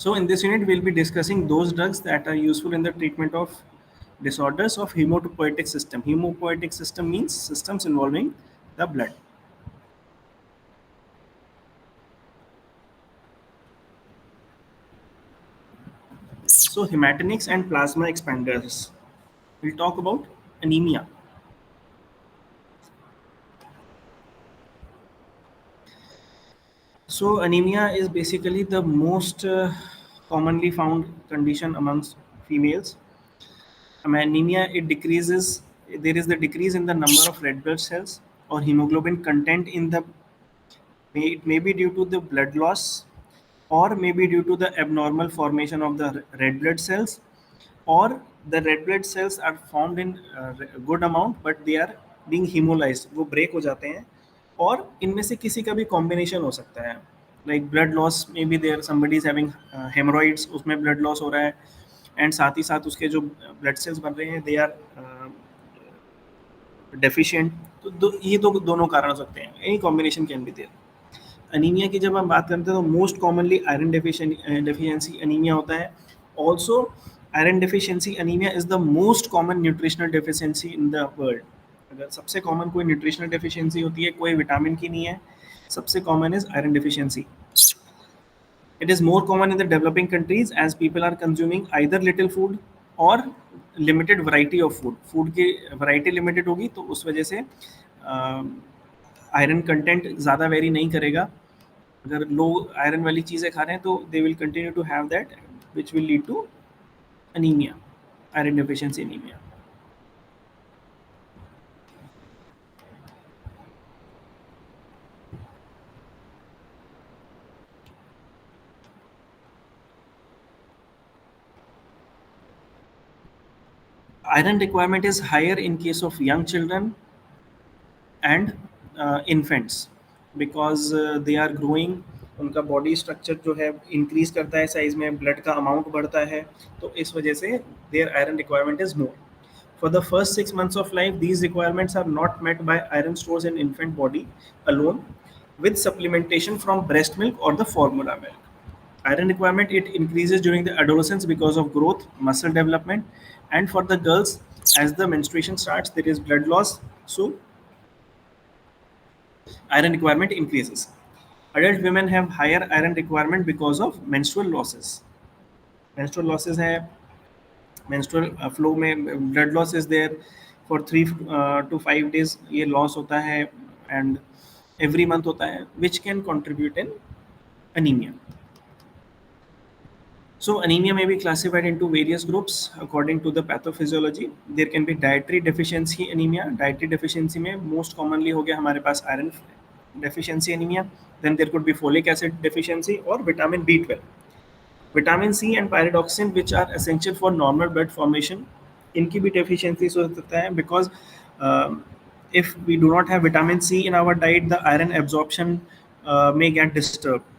So in this unit, we'll be discussing those drugs that are useful in the treatment of disorders of hematopoietic system. Hematopoietic system means systems involving the blood. So hematinics and plasma expanders. We'll talk about anemia. So anemia is basically the most commonly found condition amongst females. Anemia, it decreases. There is the decrease in the number of red blood cells or hemoglobin content in the. It may be due to the blood loss, or maybe due to the abnormal formation of the red blood cells, or the red blood cells are formed in good amount but they are being hemolyzed, वो break हो जाते हैं, और इनमें से किसी का भी combination हो सकता है. Like blood loss, maybe there somebody is having hemorrhoids, उसमें blood loss हो रहा है, and साथ ही साथ उसके जो blood cells बन रहे हैं they are deficient. तो ये दोनों कारण हो सकते हैं. Any combination can be there. Anaemia की जब हम बात करते हैं तो most commonly iron deficiency anaemia होता है. Also iron deficiency anaemia is the most common nutritional deficiency in the world. अगर सबसे कॉमन कोई न्यूट्रिशनल डेफिशिएंसी होती है, कोई विटामिन की नहीं है, सबसे common is iron deficiency. It is more common in the developing countries as people are consuming either little food or limited variety of food. Food की variety limited होगी तो उस वजह से आयरन कंटेंट ज़्यादा वेरी नहीं करेगा. अगर लो आयरन वाली चीज़ें खा रहे हैं तो they will continue to have that which will lead to anaemia, iron deficiency anaemia. Iron requirement is higher in case of young children and infants because they are growing. उनका बॉडी स्ट्रक्चर जो है increase करता है size में, blood का amount बढ़ता है, तो इस वजह से their iron requirement is more. For the first 6 months of life, these requirements are not met by iron stores in infant body alone with supplementation from breast milk or the formula milk. Iron requirement, it increases during the adolescence because of growth, muscle development, and for the girls, as the menstruation starts, there is blood loss, so iron requirement increases. Adult women have higher iron requirement because of menstrual losses. Menstrual losses है, menstrual flow में blood loss is there for 3 to 5 days, ये loss होता है and every month होता है, which can contribute in anemia. So anemia may be classified into various groups according to the pathophysiology. There can be dietary deficiency anemia. Dietary deficiency में most commonly हो गया हमारे पास iron deficiency anemia. Then there could be folic acid deficiency or vitamin B12. Vitamin C and pyridoxine, which are essential for normal blood formation, इनकी भी deficiencies हो सकता है because if we do not have vitamin C in our diet, the iron absorption may get disturbed.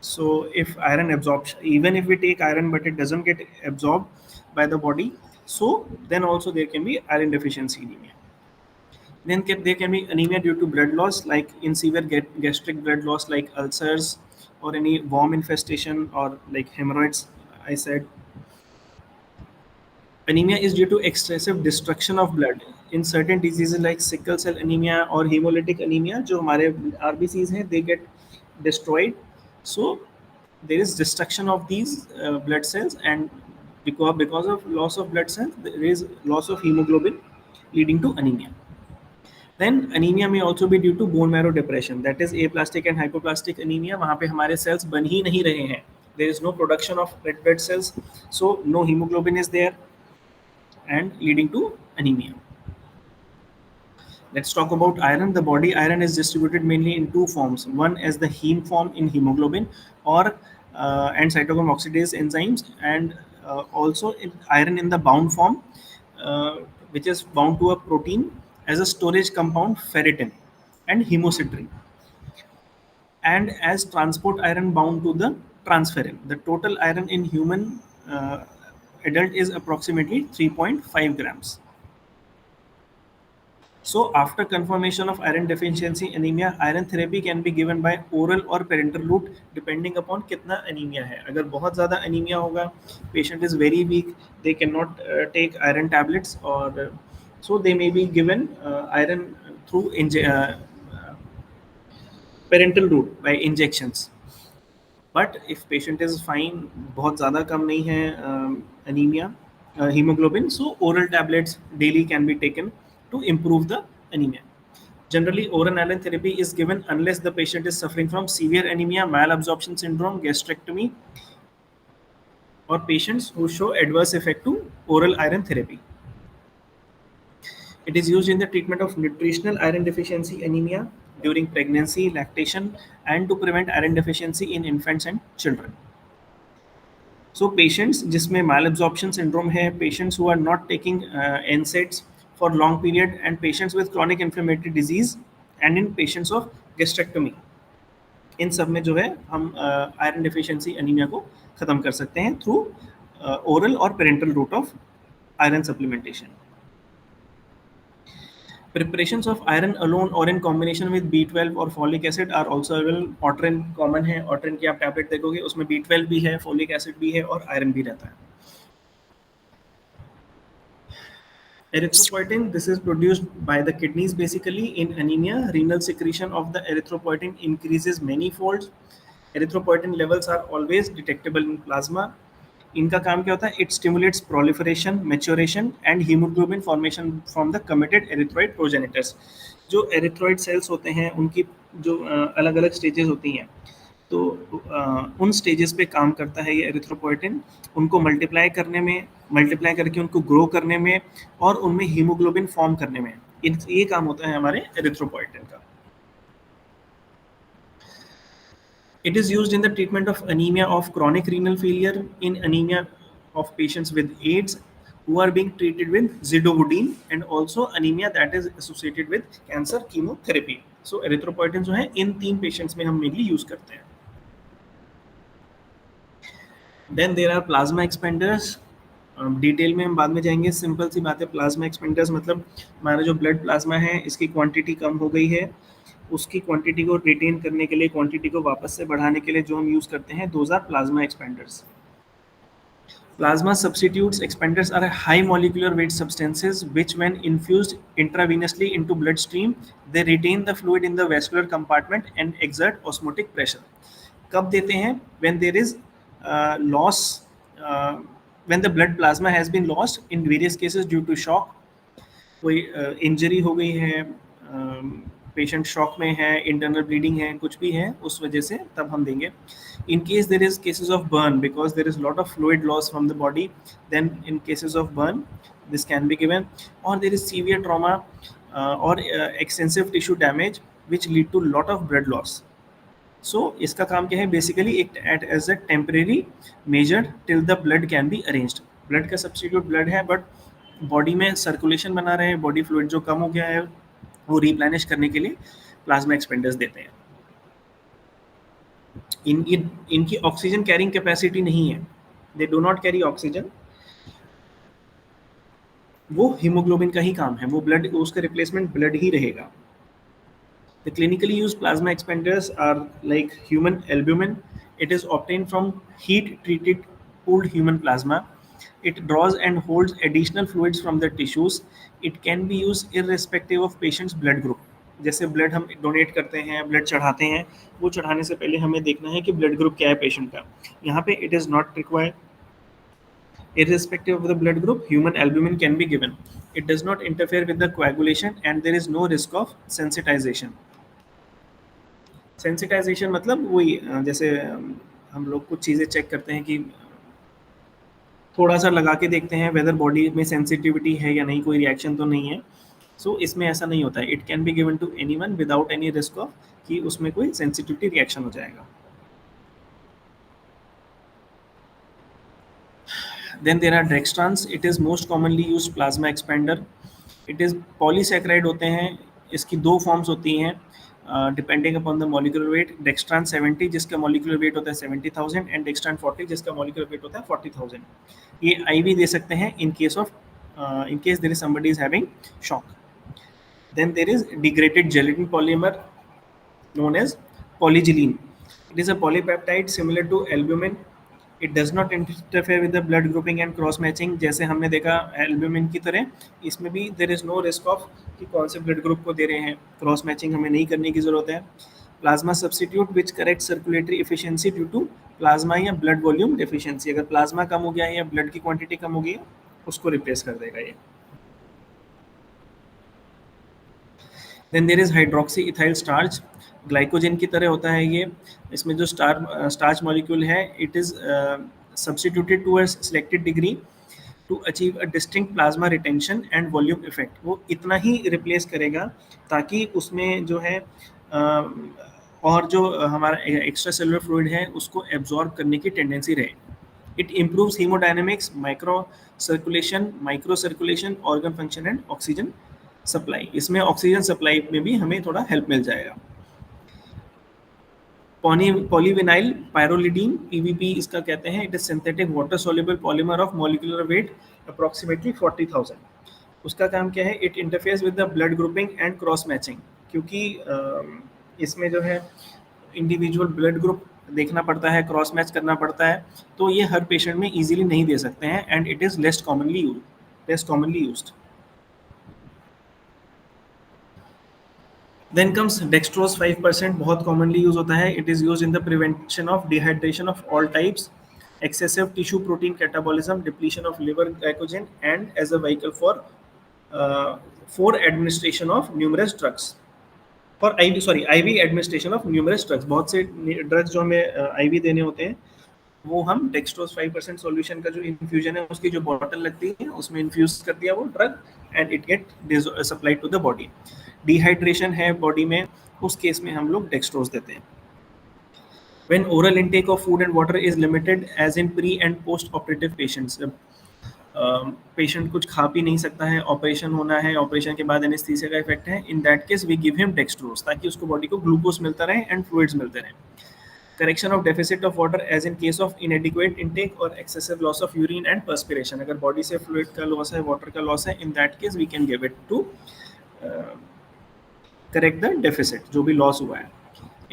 So if iron absorption, even if we take iron but it doesn't get absorbed by the body, so then also there can be iron deficiency anemia. Then there can be anemia due to blood loss, like in severe gastric blood loss, like ulcers or any worm infestation or like hemorrhoids. I said anemia is due to excessive destruction of blood in certain diseases like sickle cell anemia or hemolytic anemia. जो हमारे RBCs हैं, they get destroyed. So there is destruction of these blood cells, and because of loss of blood cells, there is loss of hemoglobin, leading to anemia. Then anemia may also be due to bone marrow depression, that is aplastic and hypoplastic anemia. वहाँ पे हमारे cells बन ही नहीं रहे हैं. There is no production of red blood cells, so no hemoglobin is there, and leading to anemia. Let's talk about iron. The body iron is distributed mainly in two forms. One as the heme form in hemoglobin, or and cytochrome oxidase enzymes, and also iron in the bound form, which is bound to a protein as a storage compound, ferritin and hemosiderin, and as transport iron bound to the transferrin. The total iron in human adult is approximately 3.5 grams. So after confirmation of iron deficiency anemia, iron therapy can be given by oral or parenteral route depending upon कितना anemia है. अगर बहुत ज़्यादा anemia होगा, patient is very weak, they cannot take iron tablets, or so they may be given iron through parenteral route by injections. But if patient is fine, बहुत ज़्यादा कम नहीं है anaemia haemoglobin, so oral tablets daily can be taken to improve the anemia. Generally, oral iron therapy is given unless the patient is suffering from severe anemia, malabsorption syndrome, gastrectomy, or patients who show adverse effect to oral iron therapy. It is used in the treatment of nutritional iron deficiency anemia during pregnancy, lactation, and to prevent iron deficiency in infants and children. So patients जिसमें malabsorption syndrome है, patients who are not taking NSAIDs for long period, and patients with chronic inflammatory disease, and in patients of gastrectomy, इन सब में जो है हम iron deficiency anemia को ख़त्म कर सकते हैं through oral और parenteral route of iron supplementation. Preparations of iron alone or in combination with B12 और folic acid are also available. Otrin common है, Otrin की आप टैबलेट देखोगे उसमें B12 भी है, folic acid भी है और iron भी रहता है. Erythropoietin, this is produced by the kidneys basically in anemia. Renal secretion of the erythropoietin increases many folds. Erythropoietin levels are always detectable in plasma. इनका काम क्या होता है? It stimulates proliferation, maturation and hemoglobin formation from the committed erythroid progenitors. जो erythroid cells होते हैं उनकी जो अलग अलग स्टेजेस होती हैं, तो उन स्टेजेस पे काम करता है ये एरिथ्रोपोइटिन, उनको मल्टीप्लाई करके उनको ग्रो करने में और उनमें हीमोग्लोबिन फॉर्म करने में, ये काम होता है हमारे एरिथ्रोपोइटिन का. It is used in the treatment of anemia of chronic renal failure, in anemia of patients with AIDS who are being treated with zidovudine, and also anemia that is associated with cancer chemotherapy. So erythropoietin जो है इन 3 patients में हम mainly use करते हैं. Then there are plasma expanders. Detail में हम बाद में जाएंगे. सिंपल सी बात है, प्लाज्मा एक्सपेंडर्स मतलब हमारा जो ब्लड प्लाज्मा है इसकी क्वांटिटी कम हो गई है, उसकी क्वांटिटी को रिटेन करने के लिए, क्वांटिटी को वापस से बढ़ाने के लिए जो हम यूज़ करते हैं, those are plasma expanders. Plasma substitutes expanders are high molecular weight substances which, when infused intravenously into bloodstream, they retain the fluid in the vascular compartment and exert osmotic pressure. कब देते हैं? When there is loss, when the blood plasma has been lost in various cases due to shock. कोई injury हो गई है, patient shock में है, internal bleeding है, कुछ भी है, उस वजह से तब हम देंगे. In case there is cases of burn, because there is lot of fluid loss from the body, then in cases of burn this can be given. Or there is severe trauma or extensive tissue damage which lead to lot of blood loss. So इसका काम क्या है? Basically it act as a temporary measure till the blood can be arranged. Blood का substitute blood है, but body में circulation बना रहे हैं, बॉडी फ्लूइड जो कम हो गया है वो रिप्लेनिश करने के लिए प्लाज्मा एक्सपेंडर्स देते हैं. इनकी ऑक्सीजन कैरिंग कैपेसिटी नहीं है, they do not carry oxygen, वो हीमोग्लोबिन का ही काम है, वो ब्लड, उसका रिप्लेसमेंट ब्लड ही रहेगा. The clinically used plasma expanders are like human albumin. It is obtained from heat-treated pooled human plasma. It draws and holds additional fluids from the tissues. It can be used irrespective of patient's blood group. जैसे blood हम donate करते हैं, blood चढ़ाते हैं, वो चढ़ाने से पहले हमें देखना है कि ब्लड ग्रुप क्या है पेशेंट का. यहाँ पे it is not required. Irrespective of the blood group, human albumin can be given. It does not interfere with the coagulation and there is no risk of sensitization. Sensitization मतलब वही, जैसे हम लोग कुछ चीज़ें चेक करते हैं कि थोड़ा सा लगा के देखते हैं वेदर बॉडी में सेंसिटिविटी है या नहीं, कोई रिएक्शन तो नहीं है. सो इसमें ऐसा नहीं होता है. It can be given to anyone without any risk of कि उसमें कोई सेंसिटिविटी रिएक्शन हो जाएगा. Then there are dextrans. It is most commonly used plasma expander. It is polysaccharide होते हैं. इसकी 2 फॉर्म्स होती हैं depending upon the molecular weight. Dextran 70 जिसका मॉलिक्यूलर वेट होता है 70,000 एंड डेक्सट्रान 40 जिसका मॉलिक्यूलर वेट होता है 40,000. ये IV दे सकते हैं in case there is somebody is having shock. Then there is degraded gelatin polymer known as polygylene. It is a polypeptide similar to albumin. It does not interfere with the blood grouping and cross matching. जैसे हमने देखा albumin की तरह इसमें भी there is no risk of कि कौन से ब्लड ग्रुप को दे रहे हैं, क्रॉस मैचिंग हमें नहीं करने की जरूरत है. Plasma substitute which correct circulatory efficiency due to plasma या ब्लड वॉल्यूम डेफिशिएंसी. अगर प्लाज्मा कम हो गया है या ब्लड की क्वांटिटी कम हो गई है उसको रिप्लेस कर देगा ये. Then there is hydroxy ethyl starch. Glycogen की तरह होता है ये. इसमें जो स्टार्च मॉलिक्यूल है it is substituted to a selected degree to achieve a distinct plasma retention and volume effect. वो इतना ही रिप्लेस करेगा ताकि उसमें जो है और जो हमारा एक्स्ट्रा सेलुलर फ्लूइड है उसको एब्जॉर्ब करने की टेंडेंसी रहे. It improves haemodynamics, micro circulation, organ function and oxygen supply. इसमें ऑक्सीजन सप्लाई में भी हमें थोड़ा हेल्प मिल जाएगा. पॉलीविनाइल पायरोलिडीन पीवीपी इसका कहते हैं. It is synthetic water soluble polymer of molecular weight approximately 40,000. उसका काम क्या है? It interferes with the blood grouping and cross matching. क्योंकि इसमें जो है इंडिविजुअल ब्लड ग्रुप देखना पड़ता है, क्रॉस मैच करना पड़ता है, तो ये हर पेशेंट में इजीली नहीं दे सकते हैं and it is less commonly used. Then comes dextrose 5%, बहुत commonly use होता है. It is used in the prevention of dehydration of all types, excessive tissue protein catabolism, depletion of liver glycogen, and as a vehicle for administration of numerous drugs. For IV administration of numerous drugs. बहुत से drugs जो हमें IV देने होते हैं वो हम dextrose 5% solution का जो इन्फ्यूजन है उसकी जो बॉटल लगती है उसमें इन्फ्यूज कर दिया वो drug and it get supplied to the body. Dehydration है बॉडी में, उस केस में हम लोग डेक्सट्रोज देते हैं. When oral intake of food and water is limited as in pre and post operative patients. Patient कुछ खा पी नहीं सकता है, ऑपरेशन होना है, ऑपरेशन के बाद एनेस्थीसिया का इफेक्ट है, in that case we give him dextrose ताकि उसको बॉडी को ग्लूकोज मिलता रहे एंड फ्लूइड्स मिलते रहें. Correction of deficit of water as in case of inadequate intake or excessive loss of urine and perspiration. अगर बॉडी से फ्लूइड का लॉस है, वाटर का लॉस है, in that case we can give it to correct the deficit जो भी loss हुआ है.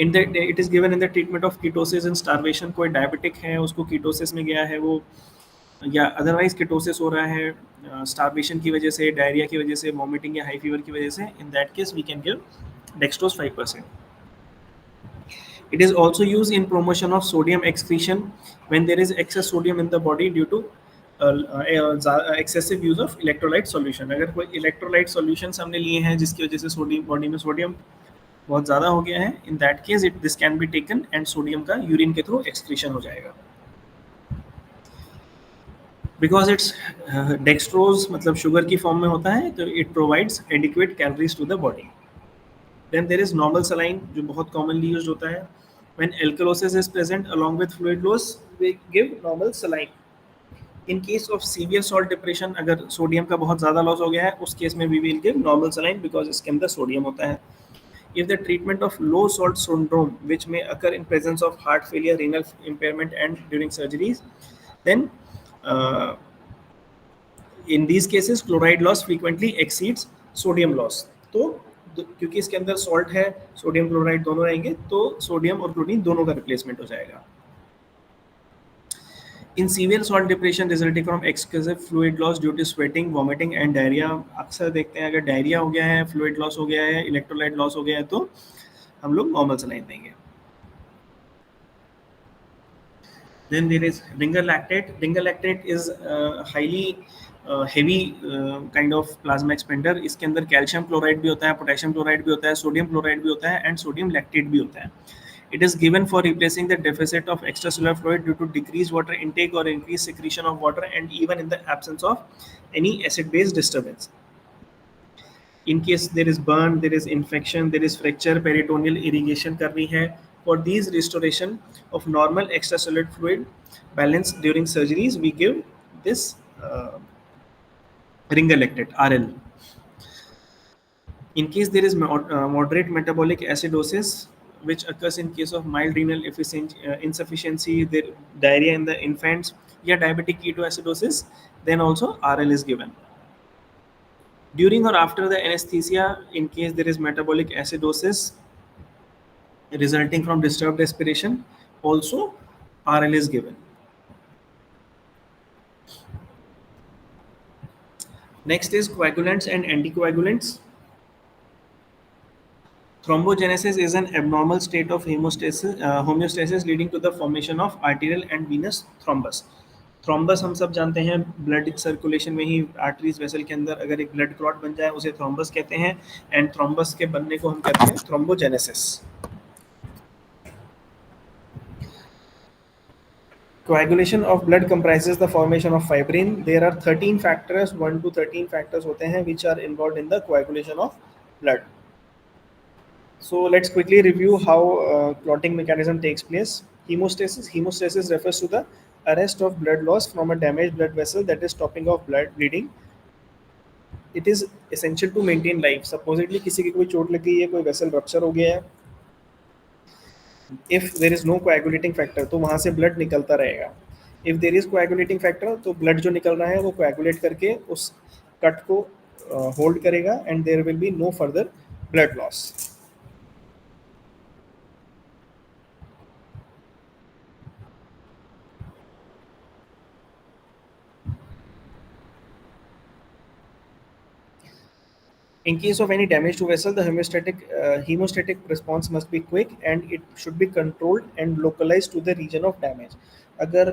In the it is given in the treatment of ketosis and starvation. कोई डायबिटिक है उसको कीटोसिस में गया है वो या अदरवाइज कीटोसिस हो रहा है स्टार्वेशन की वजह से, डायरिया की वजह से, वॉमिटिंग या हाई फीवर की वजह से, in that case we can give dextrose 5%. It is also used in promotion of sodium excretion when there is excess sodium in the body due to excessive use of electrolyte solution. अगर कोई electrolyte solutions हमने लिए हैं जिसकी वजह से sodium body में sodium बहुत ज़्यादा हो गया है, in that case this can be taken and sodium का यूरिन के थ्रू excretion हो जाएगा. Because it's dextrose मतलब शुगर की फॉर्म में होता है तो it provides adequate calories to the body. Then there is normal saline जो बहुत commonly used होता है. When alkalosis is present along with fluid loss, we give normal saline. In case of severe salt depression, अगर sodium का बहुत ज़्यादा loss हो गया है उस केस में we will give normal saline because इसके अंदर सोडियम होता है. If the treatment of low salt syndrome which may occur in presence of heart failure, renal impairment and during surgeries, then in these cases chloride loss frequently exceeds sodium loss. तो क्योंकि इसके अंदर salt है, sodium chloride दोनों रहेंगे तो sodium और chlorine दोनों का रिप्लेसमेंट हो जाएगा. In severe salt depression resulting from excessive fluid loss due to sweating, vomiting and diarrhoea. अक्सर देखते हैं अगर डायरिया हो गया है, फ्लूइड लॉस हो गया है, इलेक्ट्रोलाइट लॉस हो गया है तो हम लोग नॉर्मल सलाइन देंगे. Then there is ringer lactate. Ringer lactate is highly heavy kind of plasma expander. इसके अंदर कैल्शियम क्लोराइड भी होता है, पोटेशियम क्लोराइड भी होता है, सोडियम क्लोराइड भी होता है एंड सोडियम लैक्टेट भी होता है. It is given for replacing the deficit of extracellular fluid due to decreased water intake or increased secretion of water and even in the absence of any acid-base disturbance. In case there is burn, there is infection, there is fracture, peritoneal irrigation करनी है. For these restoration of normal extracellular fluid balance during surgeries, we give this ringer lactate (RL). In case there is moderate metabolic acidosis, which occurs in case of mild renal insufficiency, diarrhea in the infants, या diabetic ketoacidosis, then also RL is given. During or after the anesthesia, in case there is metabolic acidosis resulting from disturbed respiration, also RL is given. Next is coagulants and anticoagulants. Thrombogenesis is an abnormal state of homeostasis leading to the formation of arterial and venous thrombus. Thrombus हम सब जानते हैं blood circulation में ही arteries vessel के अंदर अगर एक blood clot बन जाए उसे थ्रोम्बस कहते हैं एंड थ्रोम्बस के बनने को हम कहते हैं थ्रोम्बोजेनेसिस. Coagulation of blood comprises the formation of fibrin. There are 13 factors, 1 to 13 factors होते हैं which are involved in the coagulation of blood. So let's quickly review how clotting mechanism takes place. Hemostasis refers to the arrest of blood loss from a damaged blood vessel, that is stopping of blood bleeding. It is essential to maintain life. Supposedly किसी की कोई चोट लग गई है, कोई vessel rupture हो गया है, if there is no coagulating factor तो वहाँ से blood निकलता रहेगा. If there is coagulating factor तो blood जो निकल रहा है वो coagulate करके उस कट को hold करेगा and there will be no further blood loss. In case of any damage to vessel, the hemostatic response must be quick and it should be controlled and localized to the region of damage. अगर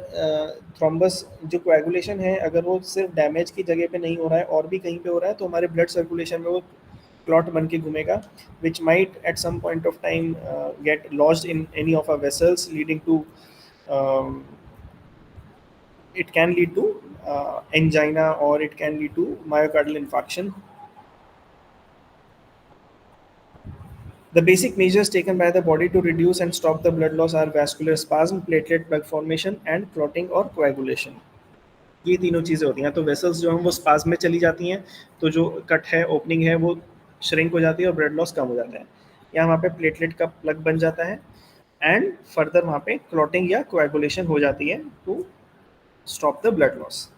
thrombus जो coagulation है अगर वो सिर्फ damage की जगह पे नहीं हो रहा है और भी कहीं पे हो रहा है तो हमारे ब्लड सर्कुलेशन में वो क्लॉट बन के घूमेगा which might at some point of time get lodged in any of our vessels leading to it can lead to angina or it can lead to myocardial infarction. The basic measures taken by the body to reduce and stop the blood loss are vascular spasm, platelet plug formation and clotting or coagulation. ये तीनों चीज़ें होती हैं. तो vessels जो हैं वो spasm में चली जाती हैं तो जो कट है ओपनिंग है वो श्रिंक हो जाती है और ब्लड लॉस कम हो जाता है. या वहाँ पे प्लेटलेट का प्लग बन जाता है एंड फर्दर वहाँ पे क्लॉटिंग या कोएगुलेशन हो जाती है to stop the blood loss.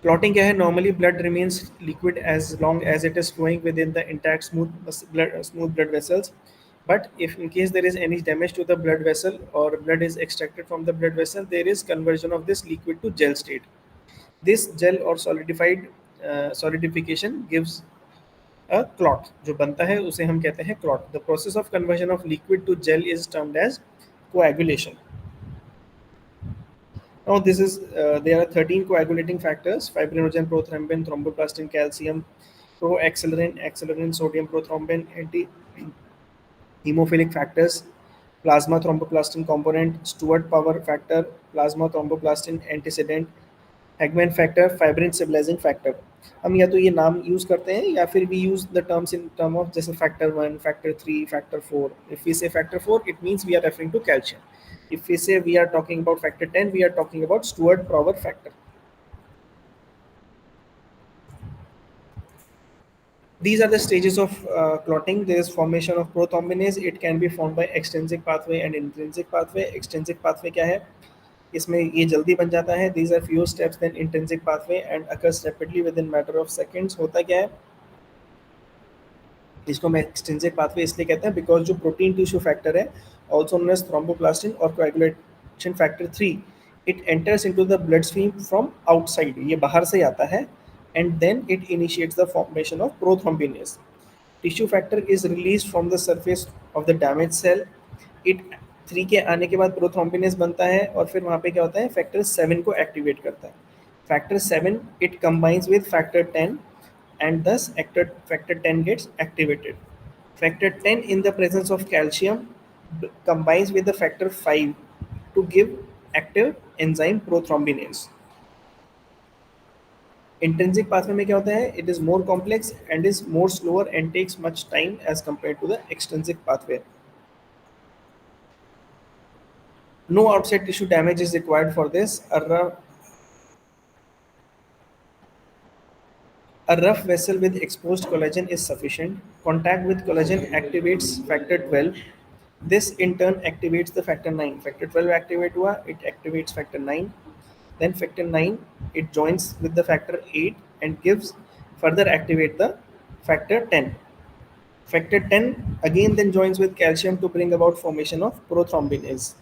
Clotting क्या है? Normally blood remains liquid as long as it is flowing within the intact smooth blood vessels. But if in case there is any damage to the blood vessel or blood is extracted from the blood vessel, there is conversion of this liquid to gel state. This gel or solidification gives a clot. जो बनता है उसे हम कहते हैं clot. The process of conversion of liquid to gel is termed as coagulation. Now this is there are 13 coagulating factors: fibrinogen, prothrombin, thromboplastin, calcium, accellerin, sodium prothrombin, anti-hemophilic factors, plasma thromboplastin component, Stewart power factor, plasma thromboplastin antecedent, Hagman factor, fibrin stabilizing factor. हम या तो ये नाम use करते हैं या फिर we use the terms in term of जैसे factor 1, factor 3, factor 4. If we say factor 4, it means we are referring to calcium. If we say we are talking about factor 10, we are talking about Stewart power factor. These are the stages of clotting. There is formation of prothrombinase. It can be formed by extrinsic pathway and intrinsic pathway. Extrinsic pathway क्या है? इसमें ये जल्दी बन जाता है. These are fewer steps than intrinsic pathway and occurs rapidly within matter of seconds. होता क्या है? इसको मैं एक्सटेंसिव पाथवे इसलिए कहते हैं बिकॉज जो प्रोटीन टिश्यू फैक्टर है ऑल्सो नोन एज थ्रोम्बोप्लास्टिन और coagulation factor 3 it enters into the blood stream from outside. ये बाहर से आता है and then it initiates the formation of prothrombinase. Tissue factor is release from the surface of the damage cell. It 3 के आने के बाद प्रोथ्रोम्बिनेज बनता है और फिर वहाँ पे क्या होता है फैक्टर 7 को एक्टिवेट करता है. Factor 7 it combines with factor 10 and thus factor 10 gets activated. Factor 10 in the presence of calcium combines with the factor 5 to give active enzyme prothrombinase. Intrinsic pathway में क्या होता है? It is more complex and is more slower and takes much time as compared to the extrinsic pathway. No outside tissue damage is required for this. A rough vessel with exposed collagen is sufficient. Contact with collagen activates factor 12. This in turn activates the factor 9. Factor 12 activate हुआ, it activates factor 9. Then factor 9, it joins with the factor 8 and gives further activate the factor 10. Factor 10 again then joins with calcium to bring about formation of prothrombinase.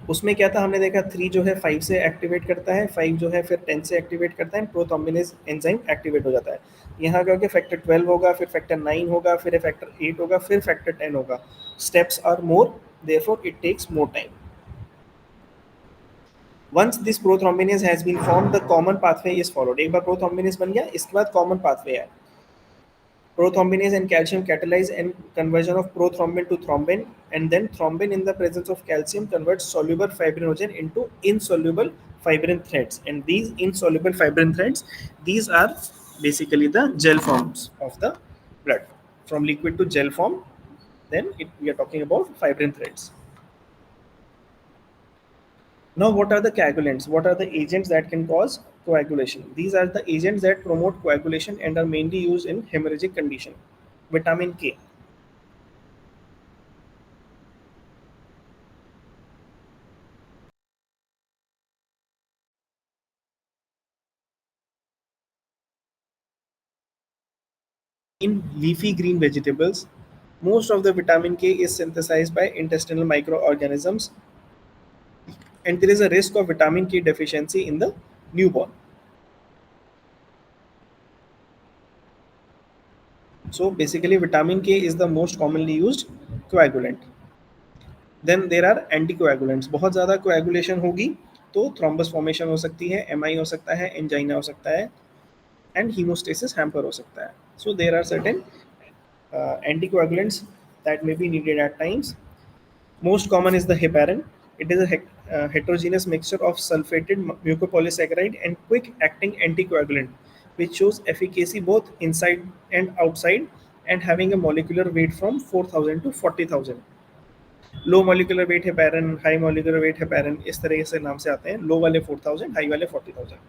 उसमें क्या था, हमने देखा 3 जो है 5 से activate करता है, 5 जो है फिर 10 से एक्टिवेट करता है, प्रोथ्रोम्बिनेज एंजाइम एक्टिवेट हो जाता है। यहाँ क्या होगा, फैक्टर 12 होगा, फिर फैक्टर 9 होगा, फिर फैक्टर 8 होगा, फिर फैक्टर 10 होगा। Steps are more, therefore it takes more time. Once this prothrombinase has been form, the common pathway is followed. एक बार प्रोथ्रोम्बिनेज बन गया, इसके बाद कॉमन पाथवे है। Prothrombinase and calcium catalyze and conversion of prothrombin to thrombin, and then thrombin in the presence of calcium converts soluble fibrinogen into insoluble fibrin threads. And these insoluble fibrin threads, these are basically the gel forms of the blood. From liquid to gel form, then we are talking about fibrin threads. Now, what are the coagulants? What are the agents that can cause coagulation? These are the agents that promote coagulation and are mainly used in hemorrhagic condition. Vitamin K. In leafy green vegetables, most of the vitamin K is synthesized by intestinal microorganisms, and there is a risk of vitamin K deficiency in the newborn. So basically, vitamin K is the most commonly used coagulant. Then there are anticoagulants. बहुत ज़्यादा coagulation होगी तो thrombus formation हो सकती है, MI हो सकता है, angina हो सकता है, and hemostasis hamper हो सकता है. So there are certain anticoagulants that may be needed at times. Most common is the heparin. It is a heterogeneous mixture of sulfated mucopolysaccharide and quick-acting anticoagulant, which shows efficacy both inside and outside, and having a molecular weight from 4,000 to 40,000. Low molecular weight heparin, high molecular weight heparin, इस तरह से नाम से आते हैं। लो वाले 4,000, high वाले 40,000.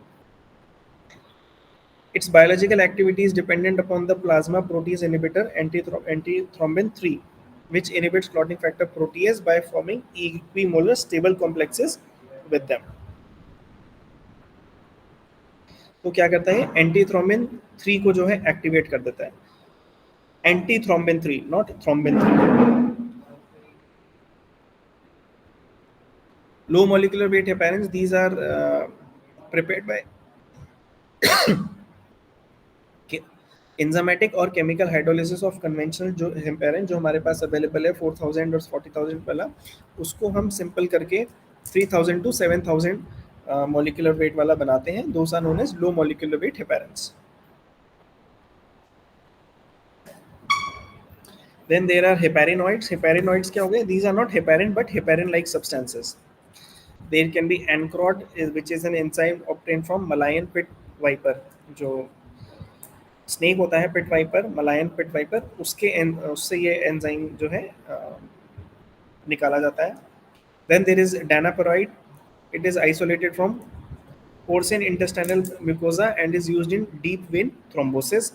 Its biological activity is dependent upon the plasma protease inhibitor antithrombin 3, which inhibits clotting factor protease by forming equimolar stable complexes with them. तो क्या करता है, एंटीथ्रोम्बिन 3 को जो है एक्टिवेट कर देता है। Antithrombin 3, not thrombin 3. Low molecular weight heparins, these are prepared by enzymatic और chemical hydrolysis of conventional जो heparin जो हमारे पास अवेलेबल है 4,000 और 40,000 वाला, उसको हम सिंपल करके 3,000 to 7,000 molecular weight वाला बनाते हैं. Those are known as low molecular weight heparins. Then there are heparinoids. Heparinoids क्या हो गए? These are not heparin but heparin-like substances. There can be ancrod, which is an enzyme obtained from Malayan pit viper. जो snake होता है pit viper, Malayan pit viper, उससे ये enzyme जो है निकाला जाता है. Then there is danaparoid. It is isolated from porcine intestinal mucosa and is used in deep vein thrombosis.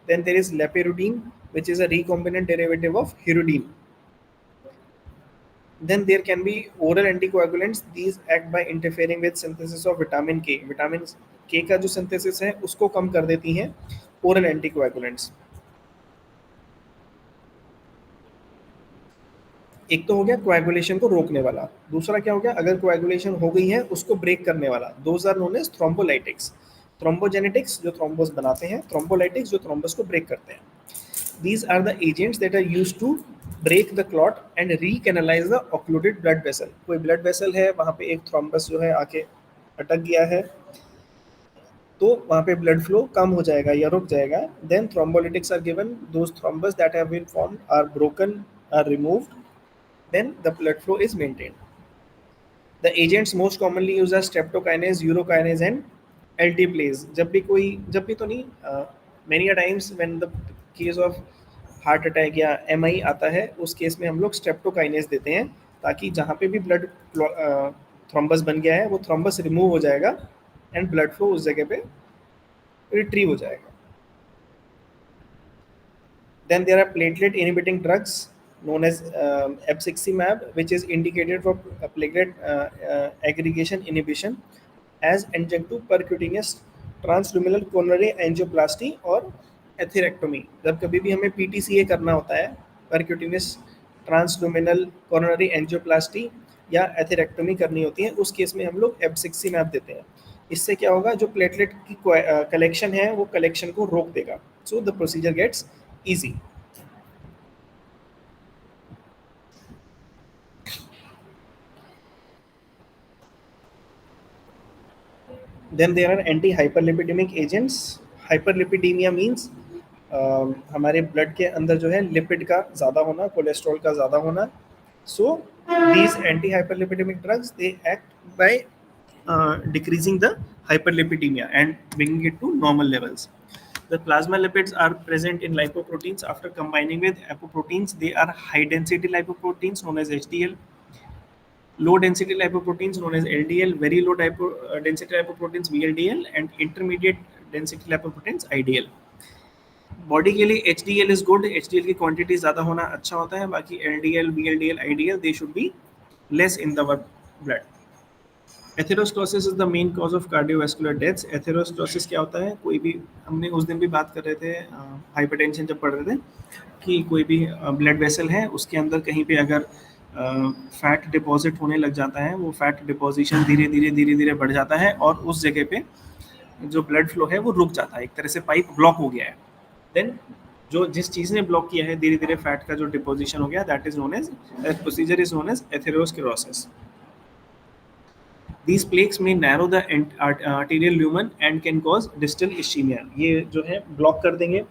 Then there is lepirudine, which is a recombinant derivative of hirudine. Then there can be oral anticoagulants. These act by interfering with synthesis of vitamin K. Vitamin K का जो synthesis है उसको कम कर देती हैं oral anticoagulants. एक तो हो गया कोएगुलेशन को रोकने वाला, दूसरा क्या हो गया, अगर कोएगुलेशन हो गई है उसको ब्रेक करने वाला. Those are known as thrombolytics. Thrombogenetics जो थ्रोम्बोस बनाते हैं, थ्रोम्बोलाइटिक्स जो थ्रोम्बस को ब्रेक करते हैं. These are the agents that are used to break the clot and recanalize the occluded blood vessel. कोई blood vessel है, वहाँ पे एक थ्रोम्बस जो है आके अटक गया है, तो वहाँ पे blood flow कम हो जाएगा या रुक जाएगा. Then thrombolytics are given. Those thrombus that have been formed are broken, are removed. Then the blood flow is maintained. The agents most commonly used are streptokinase, urokinase, and alteplase. जब भी तो नहीं, many a times when the case of heart attack या MI आता है, उस case में हम लोग स्ट्रेप्टोकाइनेज देते हैं ताकि जहाँ पे भी ब्लड थ्रोम्बस बन गया है वो थ्रोम्बस रिमूव हो जाएगा एंड ब्लड फ्लो उस जगह पे रिट्रीव हो जाएगा. Then there are platelet inhibiting drugs known as abciximab, which is indicated for platelet aggregation inhibition as adjunct to percutaneous transluminal coronary angioplasty और एथेरेक्टोमी। जब कभी भी हमें पीटीसीए करना होता है, परक्यूटेनियस ट्रांसलुमिनल कोरोनरी एंजियोप्लास्टी या एथेरेक्टोमी करनी होती है, उस केस में हम लोग एब्सिक्सिमैब देते हैं। इससे क्या होगा, जो प्लेटलेट की कलेक्शन है वो कलेक्शन को रोक देगा, so the procedure gets easy. Then there are anti-hyperlipidemic agents. Hyperlipidemia means हमारे ब्लड के अंदर जो है लिपिड का ज़्यादा होना, कोलेस्ट्रॉल का ज़्यादा होना। So these anti-hyperlipidemic drugs, they act by decreasing the hyperlipidemia and bringing it to normal levels. The plasma lipids are present in lipoproteins. After combining with apoproteins, they are high density lipoproteins known as HDL. Low density lipoproteins known as LDL, very low density lipoproteins VLDL, and intermediate density lipoproteins IDL. Body के लिए HDL is good, HDL की quantity ज़्यादा होना अच्छा होता है, बाकी LDL, VLDL, IDL they should be less in the blood. Atherosclerosis is the main cause of cardiovascular deaths. Atherosclerosis क्या होता है, कोई भी, हमने उस दिन भी बात कर रहे थे हाइपरटेंशन जब पढ़ रहे थे, कि कोई भी ब्लड वेसल है उसके अंदर कहीं पे अगर फैट डिपॉजिट होने लग जाता है, वो फैट डिपॉजिशन धीरे धीरे बढ़ जाता है और उस जगह पे जो ब्लड फ्लो है वो रुक जाता है, एक तरह से पाइप ब्लॉक हो गया है। देन जो जिस चीज़ ने ब्लॉक किया है, धीरे धीरे फैट का जो डिपोजिशन हो गया, that is known as, procedure is known as atherosclerosis. These plaques may narrow the arterial lumen and can cause distal ischemia. ये जो है ब्लॉक कर देंगे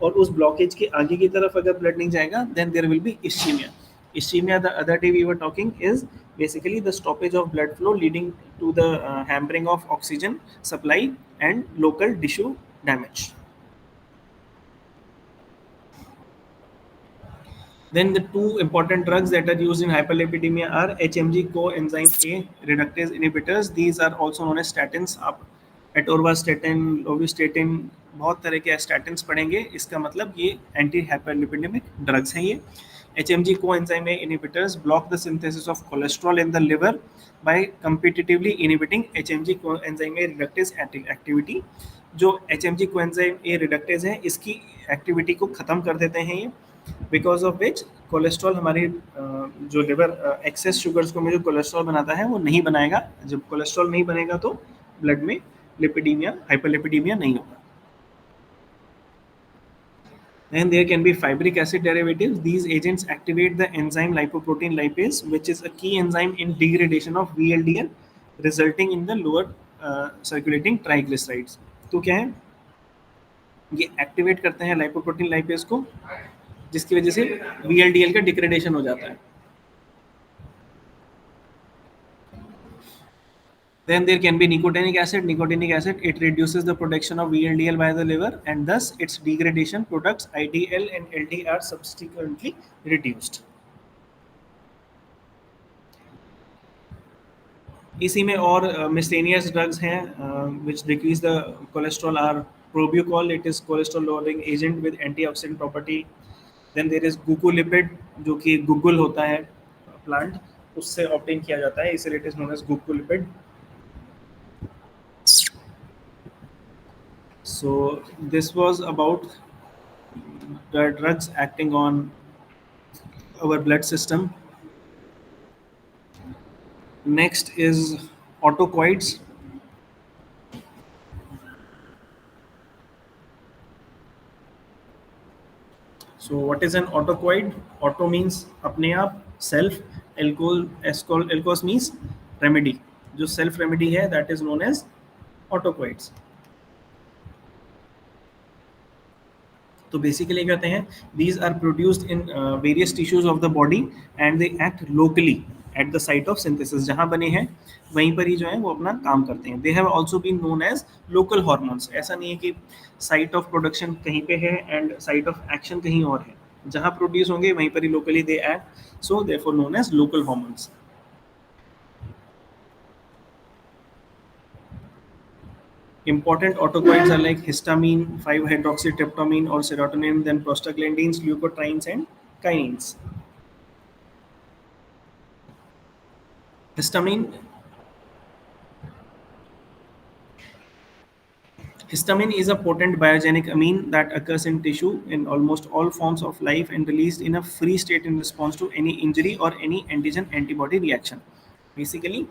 और उस ब्लॉकेज के आगे की तरफ अगर ब्लड नहीं जाएगा, then there will be ischemia. Ischemia, the other day we were talking, is basically the stoppage of blood flow leading to the hampering of oxygen supply and local tissue damage. Then the two important drugs that are used in hyperlipidemia are HMG coenzyme A reductase inhibitors. These are also known as statins. आप atorvastatin, lovastatin, बहुत तरह के statins पढ़ेंगे, इसका मतलब ये anti hyperlipidemic drugs हैं ये। HMG coenzyme A inhibitors block the synthesis of cholesterol in the liver by competitively inhibiting HMG coenzyme A reductase activity. जो HMG coenzyme A reductase है, इसकी एक्टिविटी को ख़त्म कर देते हैं ये, बिकॉज ऑफ विच कोलेस्ट्रॉल हमारी जो लिवर एक्सेस शुगर्स को में जो कोलेस्ट्रॉल बनाता है वो नहीं बनाएगा। जब कोलेस्ट्रॉल नहीं बनेगा तो ब्लड में लिपिडीमिया, हाइपरलिपिडीमिया नहीं होगा। Then there can be fibric acid derivatives. These agents activate the enzyme lipoprotein lipase, which is a key enzyme in degradation of VLDL, resulting in the lower circulating triglycerides. तो क्या है, ये activate करते हैं lipoprotein lipase को, जिसकी वजह से VLDL का डिग्रेडेशन हो जाता है। Then there can be nicotinic acid. Nicotinic acid, it reduces the production of VLDL by the liver and thus its degradation products IDL and LD are subsequently reduced. इसी में और miscellaneous drugs हैं which decrease the cholesterol are Probucol, it is cholesterol lowering agent with antioxidant property. Then there is guggulipid, जो कि गुगुल होता है plant, उससे obtain किया जाता है, इसलिए it is known as gugulipid. So this was about the drugs acting on our blood system. Next is autocoids. So what is an autocoid? Auto means अपने आप, self, alkos means remedy. जो self remedy है, that is known as autocoids. तो basically कहते हैं, these are produced in various tissues of the body and they act locally at the site of synthesis. जहाँ बने हैं वहीं पर ही जो है वो अपना काम करते हैं। They have also been known as local hormones. ऐसा नहीं है कि site of production कहीं पे है and site of action कहीं और है, जहाँ प्रोड्यूस होंगे वहीं पर ही locally they act, so therefore known as local hormones. Important autocoids are like histamine, 5-hydroxytryptamine or serotonin, then prostaglandins, leukotrienes and kinines. Histamine Histamine is a potent biogenic amine that occurs in tissue in almost all forms of life and released in a free state in response to any injury or any antigen antibody reaction. Basically,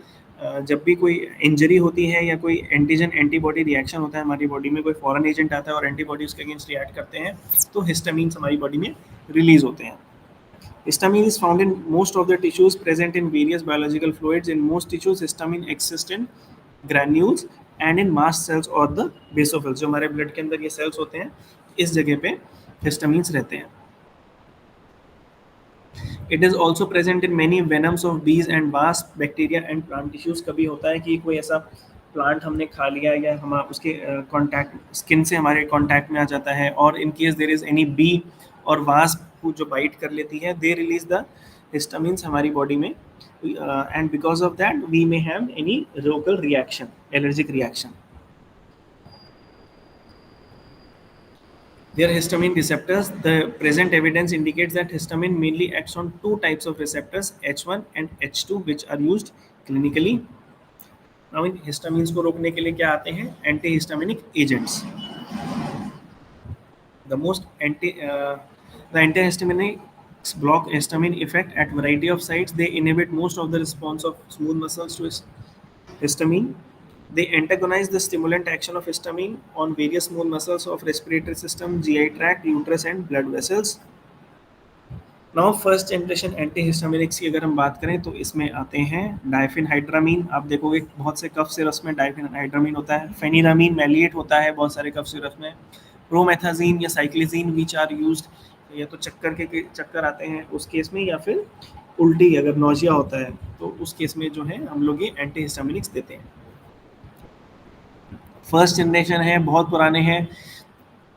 जब भी कोई injury होती है या कोई antigen antibody reaction होता है हमारी बॉडी में, कोई फॉरेन एजेंट आता है और एंटीबॉडी उसके अगेंस्ट रिएक्ट करते हैं, तो हिस्टामीन्स हमारी बॉडी में रिलीज होते हैं. Histamine is found in most of the tissues present in various biological fluids. In most tissues, histamine exists in granules and in mast cells or the basophils. जो हमारे blood के अंदर ये sales होते हैं, इस जगह पे histamines रहते हैं. It is also present in many venoms of bees and wasp, bacteria and plant tissues. कभी होता है कि कोई ऐसा प्लांट हमने खा लिया या हम उसके कॉन्टैक्ट स्किन से हमारे कॉन्टैक्ट में आ जाता है, और in case there is any bee और वास्प जो बाइट कर लेती है, दे रिलीज द हिस्टामिन्स हमारी बॉडी में, and because of that we may have any local reaction, allergic reaction. Their histamine receptors. The present evidence indicates that histamine mainly acts on two types of receptors, H1 and H2, which are used clinically. Now, in histamines को रोकने के लिए क्या आते हैं? Antihistaminic agents. The antihistaminics block histamine effect at variety of sites. They inhibit most of the response of smooth muscles to histamine. They antagonize the stimulant action of histamine on various smooth muscles of respiratory system, GI tract, uterus and blood vessels. Now first generation antihistaminics की अगर हम बात करें तो इसमें आते हैं डाइफेनहाइड्रामीन. आप देखोगे बहुत से कफ सिरप्स में डाइफेनहाइड्रामीन होता है, फेनिरामीन मैलिएट होता है बहुत सारे कफ सिरप्स में, प्रोमेथाजीन या साइक्लिजीन विच आर यूज्ड या तो चक्कर आते हैं उस केस में, या फिर उल्टी अगर नोजिया होता है तो उस केस में जो है हम लोग ये एंटीहिस्टामिनिक्स देते हैं. फर्स्ट जनरेशन है, बहुत पुराने हैं,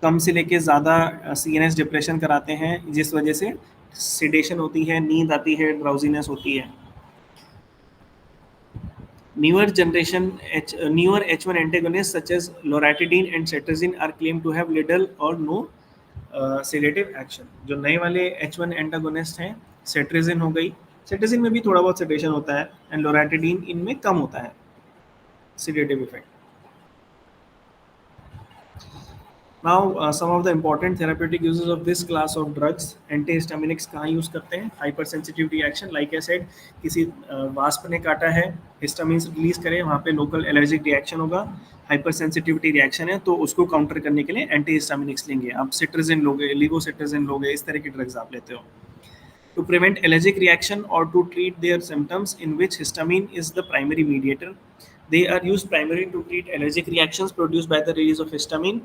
कम से लेके ज़्यादा सीएनएस डिप्रेशन कराते हैं जिस वजह से सिडेशन होती है, नींद आती है, ड्राउजीनेस होती है. Newer H1 antagonists such as loratadine and cetirizine are claimed to have little or no sedative action. जो नए वाले H1 एंटागोनिस्ट हैं, cetirizine हो गई, cetirizine में भी थोड़ा बहुत sedation होता है, एंड loratadine इनमें कम होता है sedative effect. Now, some of the important therapeutic uses of this class of drugs. Antihistaminics कहाँ यूज करते हैं? Hypersensitivity reaction, like I said, किसी वास्प ने काटा है, हिस्टामिन रिलीज करें, वहाँ पे लोकल एलर्जिक रिएक्शन होगा, हाइपरसेंसिटिविटी रिएक्शन है, तो उसको काउंटर करने के लिए एंटीहिस्टामिनिक्स लेंगे. आप सिट्राजिन लोगे, लिवोसिट्राजिन लोगे, इस तरह की ड्रग्स आप लेते हो. To prevent allergic reaction or to treat their symptoms in which histamine is the primary mediator, they are used primarily to treat allergic reactions produced by the release of histamine.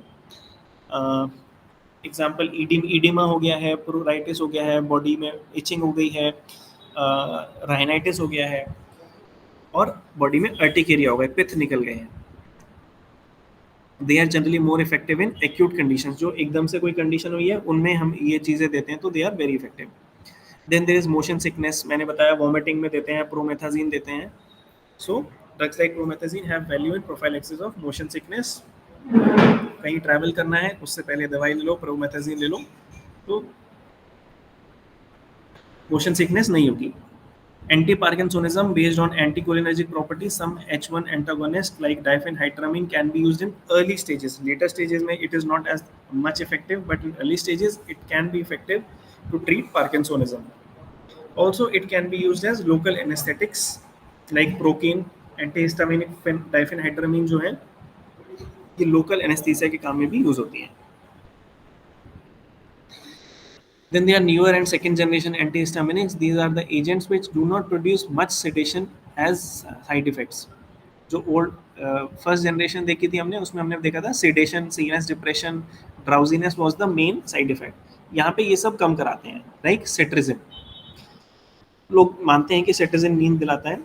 Example edema हो गया है, प्रोराइटिस हो गया है, body में etching हो गई है, राइनाइटिस हो गया है, और बॉडी में अर्टिकेरिया हो गया, पित्त निकल गए हैं. They are generally more effective in acute conditions. जो एकदम से कोई कंडीशन हुई है उनमें हम ये चीज़ें देते हैं, तो they are very effective. Then there is motion sickness, मैंने बताया वॉमिटिंग में देते हैं, प्रोमेथाजीन देते हैं. So drugs like promethazine have value in prophylaxis of motion sickness. कहीं ट्रैवल करना है उससे पहले दवाई ले लो, प्रोमेथाजीन ले लो, तो मोशन सिकनेस नहीं होगी. Anti parkinsonism based on anticholinergic properties, some H1 antagonist like diphenhydramine can be used in early stages. Later stages में it is not as much effective, but in early stages it can be effective to treat parkinsonism. Also, it can be used as local anesthetics like Procaine. Antihistaminic diphenhydramine जो है ये local anaesthesia के काम में भी use होती है. Then there are newer and second generation antihistaminics. These are the agents which do not produce much sedation as side effects. जो ओल्ड फर्स्ट जनरेशन देखी थी हमने, उसमें हमने देखा था sedation, CNS depression, drowsiness was the main side effect. यहाँ पे ये सब कम कराते हैं. लाइक सेट्रिजिन, लोग मानते हैं कि सेट्रिजिन नींद दिलाता है.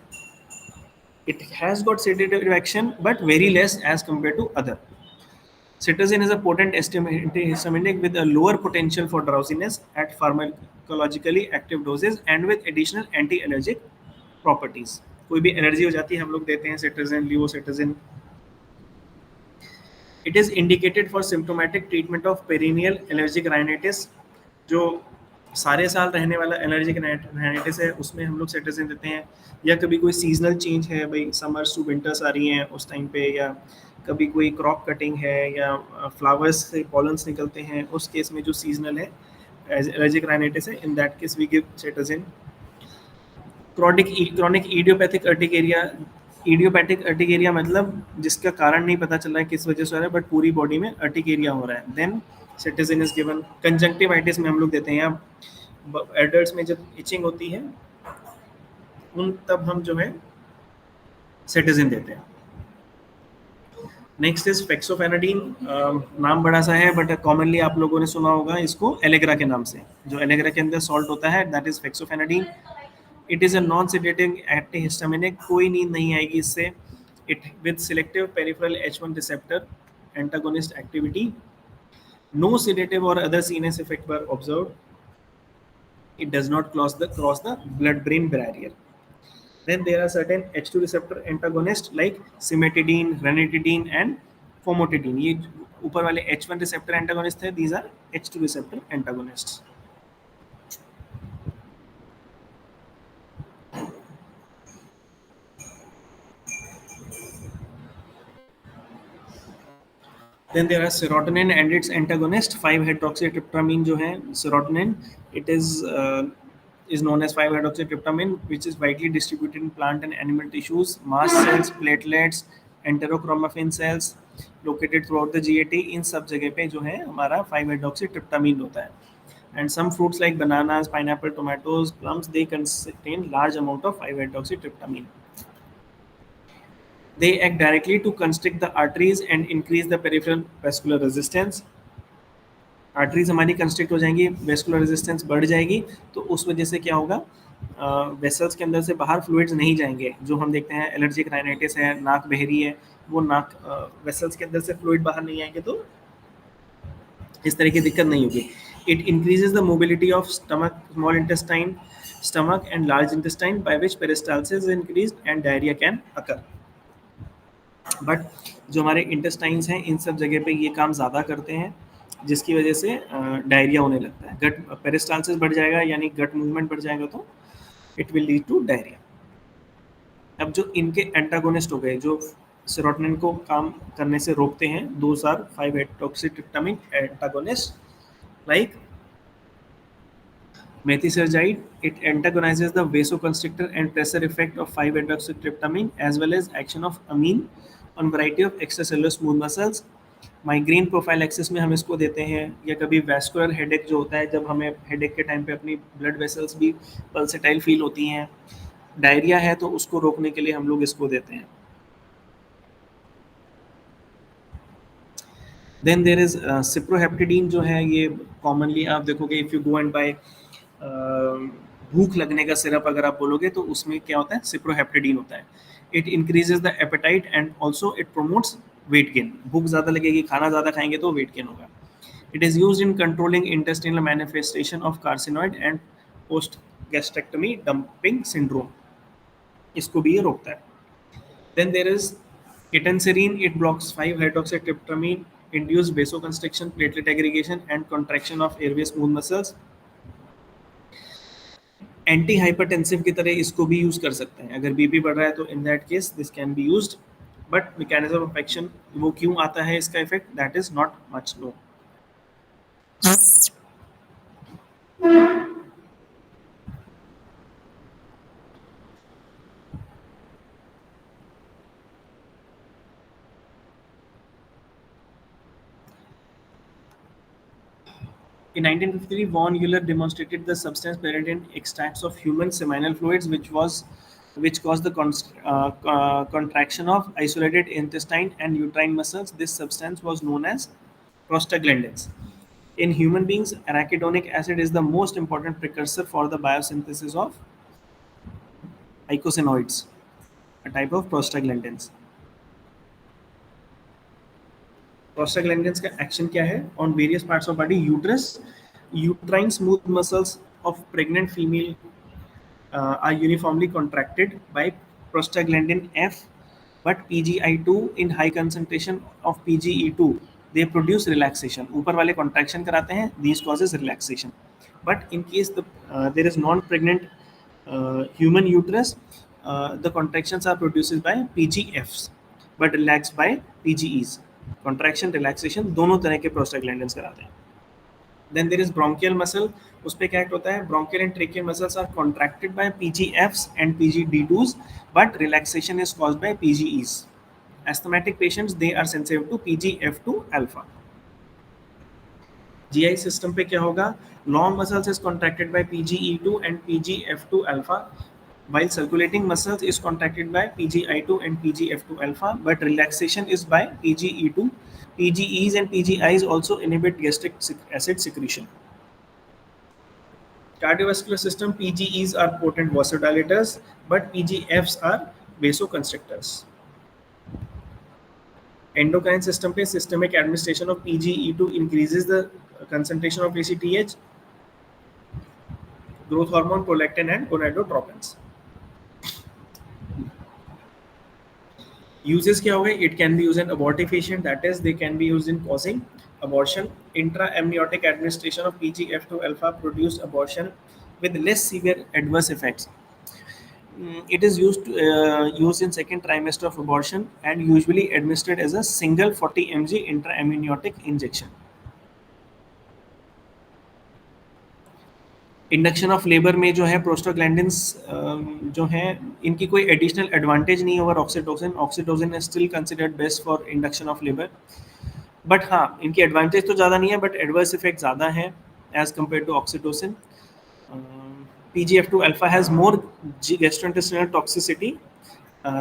It has got sedative action but very less as compared to other. Cetirizine is a potent antihistaminic with a lower potential for drowsiness at pharmacologically active doses and with additional anti-allergic properties. कोई भी energy हो जाती है हम लोग देते हैं cetirizine, levocetirizine. It is indicated for symptomatic treatment of perennial allergic rhinitis. जो सारे साल रहने वाला एलर्जिक राइनाइटिस है उसमें हम लोग सेटरजिन देते हैं, या कभी कोई सीजनल चेंज है, भाई समर्स टू विंटर्स आ रही हैं उस टाइम पे, या कभी कोई क्रॉप कटिंग है या फ्लावर्स से पॉलन्स निकलते हैं, उस केस में जो सीजनल है एलर्जिक राइनाइटिस है, in that case we give cetirizine. Chronic idiopathic urticaria मतलब जिसका कारण नहीं पता चल रहा है किस वजह से हो रहा है, बट पूरी बॉडी में अर्टिकेरिया हो रहा है, देन सेटरजिन इज गिवन। कंजंक्टिवाइटिस में हम लोग देते हैं, या एडल्ट्स में जब इचिंग होती है उन तब हम जो है सेटरजिन देते हैं। Next is fexofenadine. नाम बड़ा सा है बट कॉमनली आप लोगों ने सुना होगा इसको एलेग्रा के नाम से। जो एलेग्रा के अंदर सॉल्ट होता है that is fexofenadine. It is a non sedative antihistaminic, कोई नींद नहीं आएगी इससे। It with selective peripheral H1 receptor antagonist activity, no sedative or other CNS effect were observed. It does not cross the blood-brain barrier. Then there are certain H2 receptor antagonists like cimetidine, ranitidine, and famotidine. ये ऊपर वाले H1 receptor antagonists है, these are H2 receptor antagonists. Then there are serotonin and its antagonist 5-hydroxytryptamine जो है serotonin, it is known as 5-hydroxytryptamine, which is widely distributed in plant and animal tissues, mast cells, platelets, enterochromaffin cells located throughout the GAT. इन सब जगह पे जो है हमारा 5-hydroxytryptamine होता है. And some fruits like bananas, pineapple, tomatoes, plums, they contain large amount of 5-hydroxytryptamine. They act directly to constrict the arteries and increase the peripheral vascular resistance. Arteries हमारी constrict हो जाएंगी, वेस्कुलर रेजिस्टेंस बढ़ जाएगी, तो उस वजह से क्या होगा, वेसल्स के अंदर से बाहर फ्लूइड्स नहीं जाएंगे। जो हम देखते हैं एलर्जिक राइनाइटिस है, नाक बहरी है, वो नाक वेसल्स के अंदर से फ्लूइड बाहर नहीं आएंगे तो इस तरह की दिक्कत नहीं होगी। It increases the mobility of stomach, small intestine, stomach and large intestine, by which peristalsis is increased and diarrhea can occur. But जो हमारे इंटेस्टाइन्स हैं इन सब जगह पे ये काम ज़्यादा करते हैं, जिसकी वजह से डायरिया होने लगता है। गट पेरिस्टाल्सिस बढ़ जाएगा यानी गट मूवमेंट बढ़ जाएगा, तो it will lead to diarrhoea. अब जो इनके एंटागोनिस्ट हो गए जो सेरोटोनिन को काम करने से रोकते हैं, those are 5-hydroxytryptamine antagonist like methisergide. It antagonizes the vasoconstrictor and pressure effect of 5-hydroxytryptamine as well as action of amine on variety of extracellular smooth muscles. Migraine prophylaxis में हम इसको देते हैं, या कभी वैस्कुलर हेडेक जो होता है, जब हमें हेडेक के टाइम पे अपनी ब्लड वेसल्स भी पल्सेटाइल फील होती हैं, डायरिया है तो उसको रोकने के लिए हम लोग इसको देते हैं। देन देर इज सिप्रोहेप्टिडीन जो है, ये कॉमनली आप देखोगे if you go and buy भूख लगने का सिरप अगर आप बोलोगे तो उसमें क्या होता है, सिप्रोहेप्टिडीन होता है। It increases the appetite and also it promotes weight gain. भूख ज़्यादा लगेगी, खाना ज़्यादा खाएंगे तो वेट गेन होगा। It is use in controlling intestinal manifestation of carcinoid and post gastrectomy dumping syndrome, इसको भी ये रोकता है। Then there is ketanserin. It blocks 5-hydroxytryptamine, induce vasoconstriction, platelet aggregation, and contraction of airway smooth muscles. Anti hypertensive की तरह इसको भी use कर सकते हैं। अगर बीपी बढ़ रहा है तो in that case this can be used, but mechanism of action, वो क्यों आता है इसका effect, that is not much known. In 1953, von Euler demonstrated the substance present in extracts of human seminal fluids, which caused the contraction of isolated intestine and uterine muscles. This substance was known as prostaglandins. In human beings, arachidonic acid is the most important precursor for the biosynthesis of eicosanoids, a type of prostaglandins. Prostaglandins का action क्या है on various parts of body? Uterus, uterine smooth muscles of pregnant female are uniformly contracted by prostaglandin F, but PGI2 in high concentration of PGE2 they produce relaxation. ऊपर वाले contraction कराते हैं, these causes relaxation. But in case there is non-pregnant human uterus, the contractions are produced by PGFs but relaxed by PGEs. Contraction relaxation दोनों तरह के prostaglandins कराते हैं. Then there is bronchial muscle. उस पे क्या act होता है? Bronchial and tracheal muscles are contracted by PGFs and PGD2s, but relaxation is caused by PGEs. Asthmatic patients, they are sensitive to PGF2 alpha. GI system पे क्या होगा? Long muscles is contracted by PGE2 and PGF2 alpha, while circulating muscles is contracted by PGI2 and PGF2 alpha, but relaxation is by PGE2. PGEs and PGIs also inhibit gastric acid secretion. Cardiovascular system, PGEs are potent vasodilators, but PGFs are vasoconstrictors. Endocrine system पे systemic administration of PGE2 increases the concentration of ACTH, growth hormone, prolactin, and gonadotropins. Uses क्या हो गए? It can be used in abortifacient, that is, they can be used in causing abortion. Intra-amniotic administration of PGF2 alpha produced abortion with less severe adverse effects. It is used in second trimester of abortion and usually administered as a single 40 mg intra-amniotic injection. Induction of labour में जो है prostaglandins जो हैं इनकी कोई additional advantage नहीं over oxytocin. Oxytocin is still considered best for induction of labour, but हाँ इनकी एडवांटेज तो ज़्यादा नहीं है बट एडवर्स इफेक्ट ज़्यादा है as compare to oxytocin. PGF2 alpha has more gastrointestinal toxicity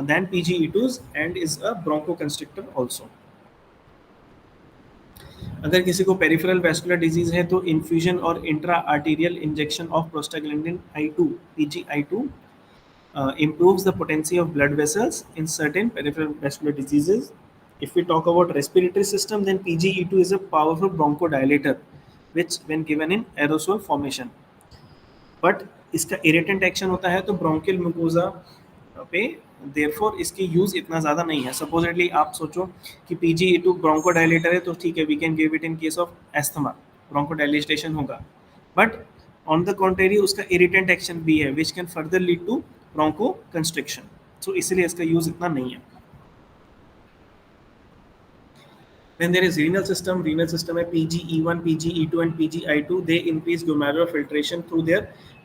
than PGE2s and is a bronchoconstrictor also. अगर किसी को पेरिफेरल वैस्कुलर डिजीज है तो इन्फ्यूजन और intra arterial injection of prostaglandin I2 PGI2 improves the potency of blood vessels in certain peripheral vascular diseases. If we talk about respiratory system, then PGE2 is a powerful bronchodilator which when given in aerosol formation, but इसका irritant action होता है तो bronchial mucosa पे therefore इसकी use इतना ज़्यादा नहीं है. सपोजिटली आप सोचो कि PGE2 ब्रोंकोडाइलेटर है तो ठीक है, we can give it in case of asthma, bronchodilatation होगा, बट ऑन द कॉन्ट्रेरी उसका इरिटेंट एक्शन भी है which can further lead to bronchoconstriction. So इसलिए इसका यूज इतना नहीं है. Then there is renal system. Renal system है PGE1, PGE2 and PGI2. They increase glomerular filtration through their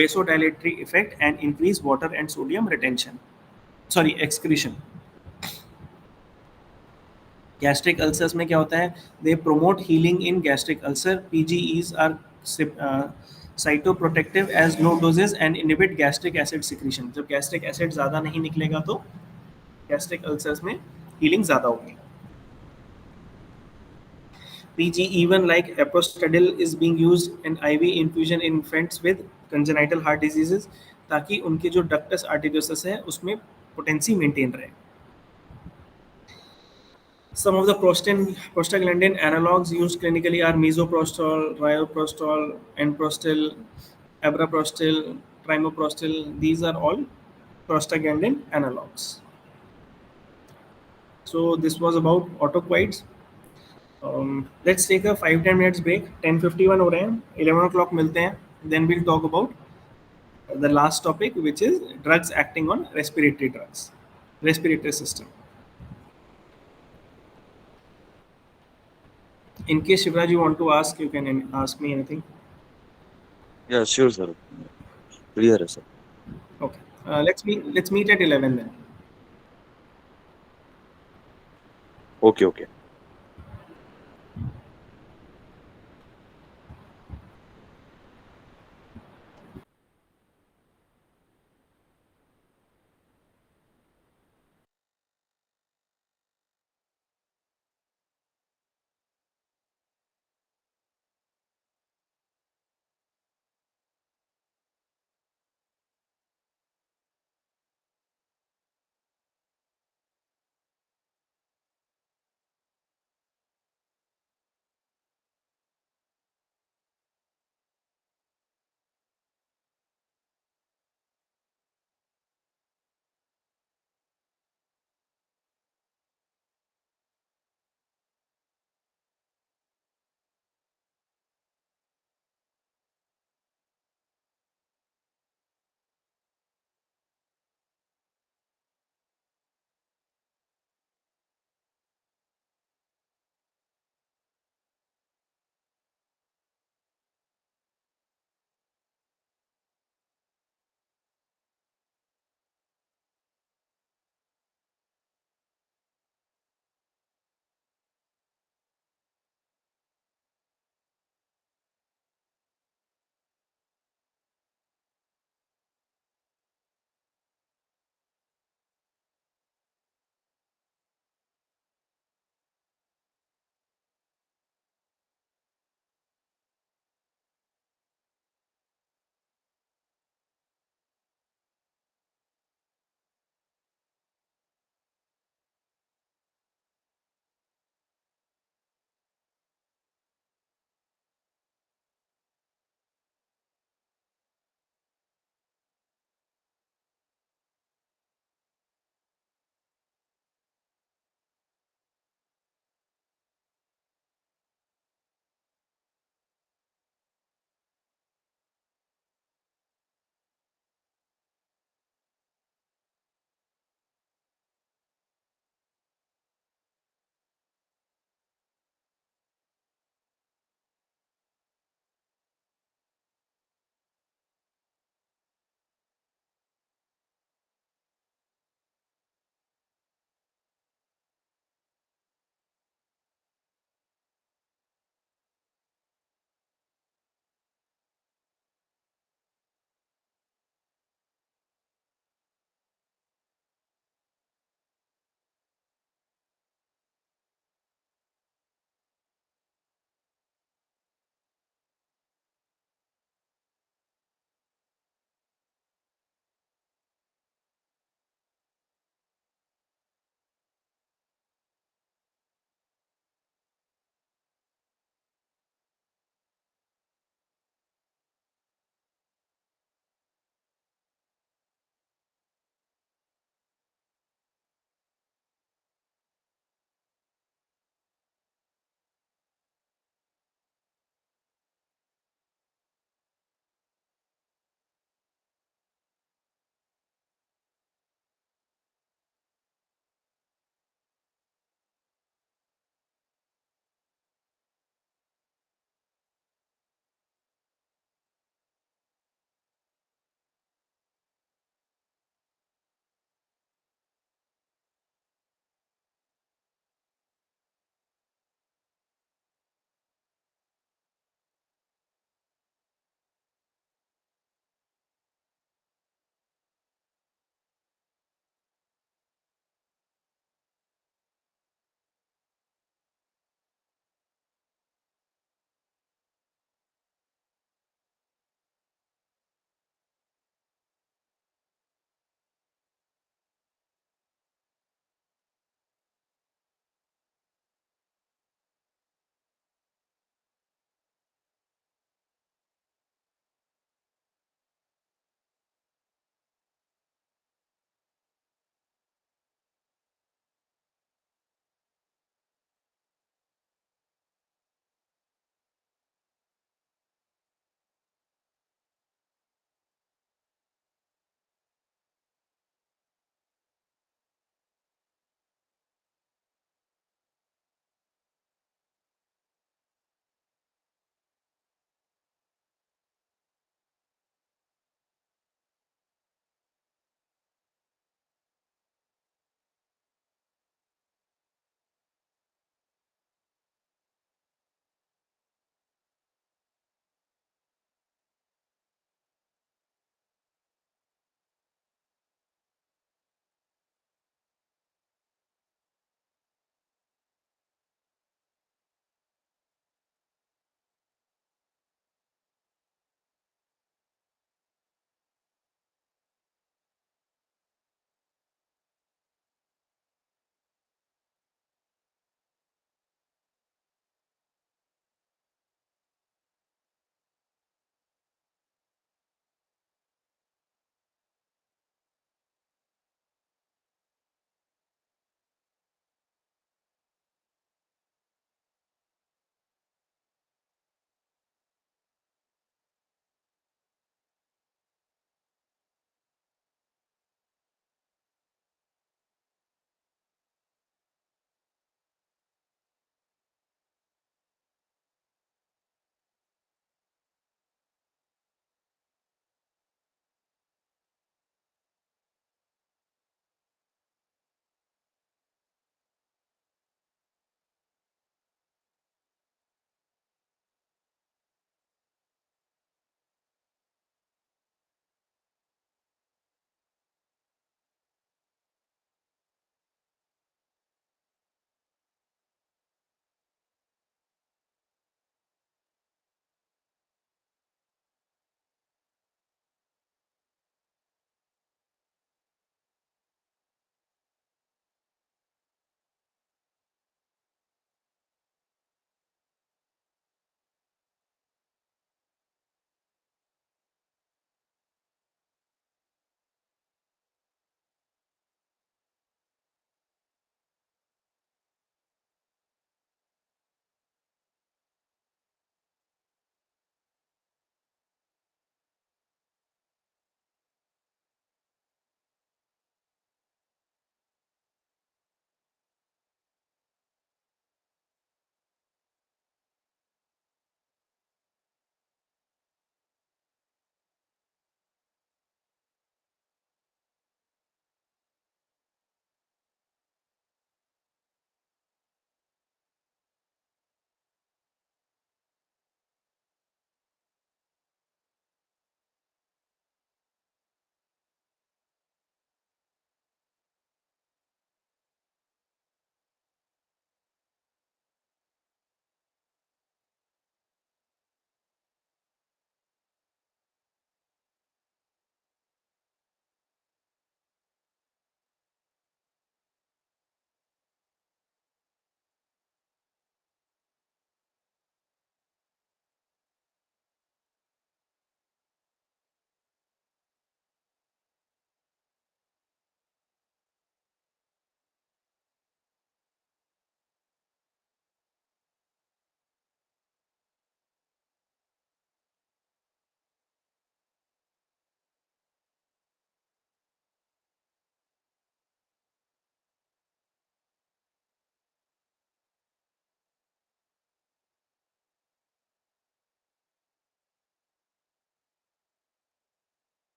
vasodilatory effect and increase water and sodium retention. Sorry, excretion. Gastric ulcers में क्या होता है? They promote healing in gastric ulcer. PGEs are cytoprotective as low doses and inhibit gastric acid secretion. जब gastric acid ज़्यादा नहीं निकलेगा तो gastric ulcers में healing ज़्यादा होगी. PGE1 like eprostadil is being used in IV infusion in infants with congenital heart diseases ताकि उनके जो ductus arteriosus है उसमें potency maintain रहे. Some of the prostaglandin analogs used clinically are misoprostol, rioprostol, enprostil, abraprostil, trimoprostil. These are all prostaglandin analogs. So this was about autoquids. Let's take a 5-10 minutes break. 10:51 हो रहे हैं, 11 o'clock मिलते हैं. Then we'll talk about the last topic, which is drugs acting on respiratory system. In case Shivraj you want to ask, you can ask me anything. Yeah, sure, sir. Clear है, sir. Okay. Let's meet at 11 then. Okay, okay.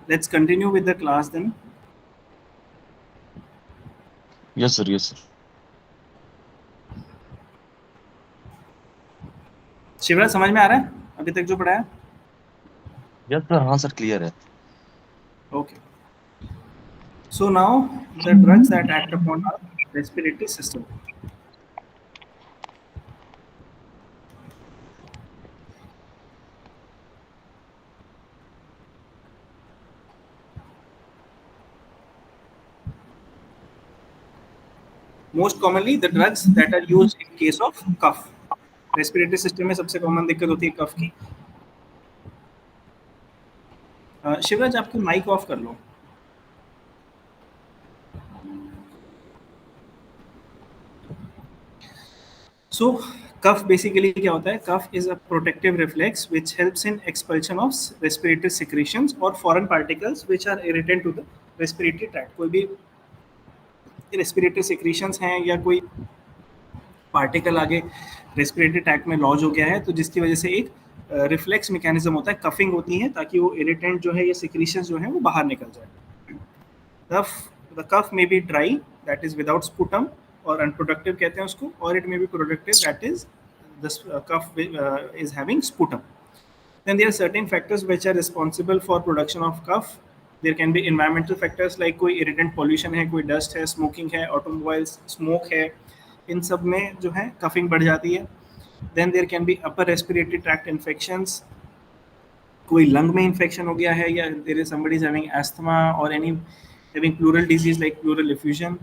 Let's continue with the class then. Yes, sir. Yes, sir. Shivraj समझ में आ रहा है अभी तक जो पढ़ाया? Yes, sir. हाँ सर, क्लियर है. Okay. So now the drugs that act upon our respiratory system. Most commonly the drugs that are used in case of cough. Respiratory system में सबसे कॉमन दिक्कत होती है कफ की. शिवराज आपकी माइक ऑफ कर लो. So cough basically क्या होता है? Cough is a protective reflex which helps in expulsion of respiratory secretions or foreign particles which are irritant to the respiratory tract. कोई भी respiratory secretions हैं या कोई पार्टिकल आगे रेस्पिरेटरी ट्रैक्ट में लॉज हो गया है तो जिसकी वजह से एक रिफ्लेक्स मैकेनिज्म होता है, कफिंग होती है ताकि वो इरिटेंट जो है या सिक्रीशंस जो है वो बाहर निकल जाए. The cough may be dry that is without sputum और अनप्रोडक्टिव कहते हैं उसको, और it may be productive that is the cough is having sputum. Then there are certain factors which are responsible for production of cough. There can be environmental factors like कोई irritant pollution है, कोई dust है, smoking है, automobiles smoke है, इन सब में जो है coughing बढ़ जाती है. Then there can be upper respiratory tract infections. कोई lung में infection हो गया है या there is somebody is having asthma or any having pleural disease like pleural effusion.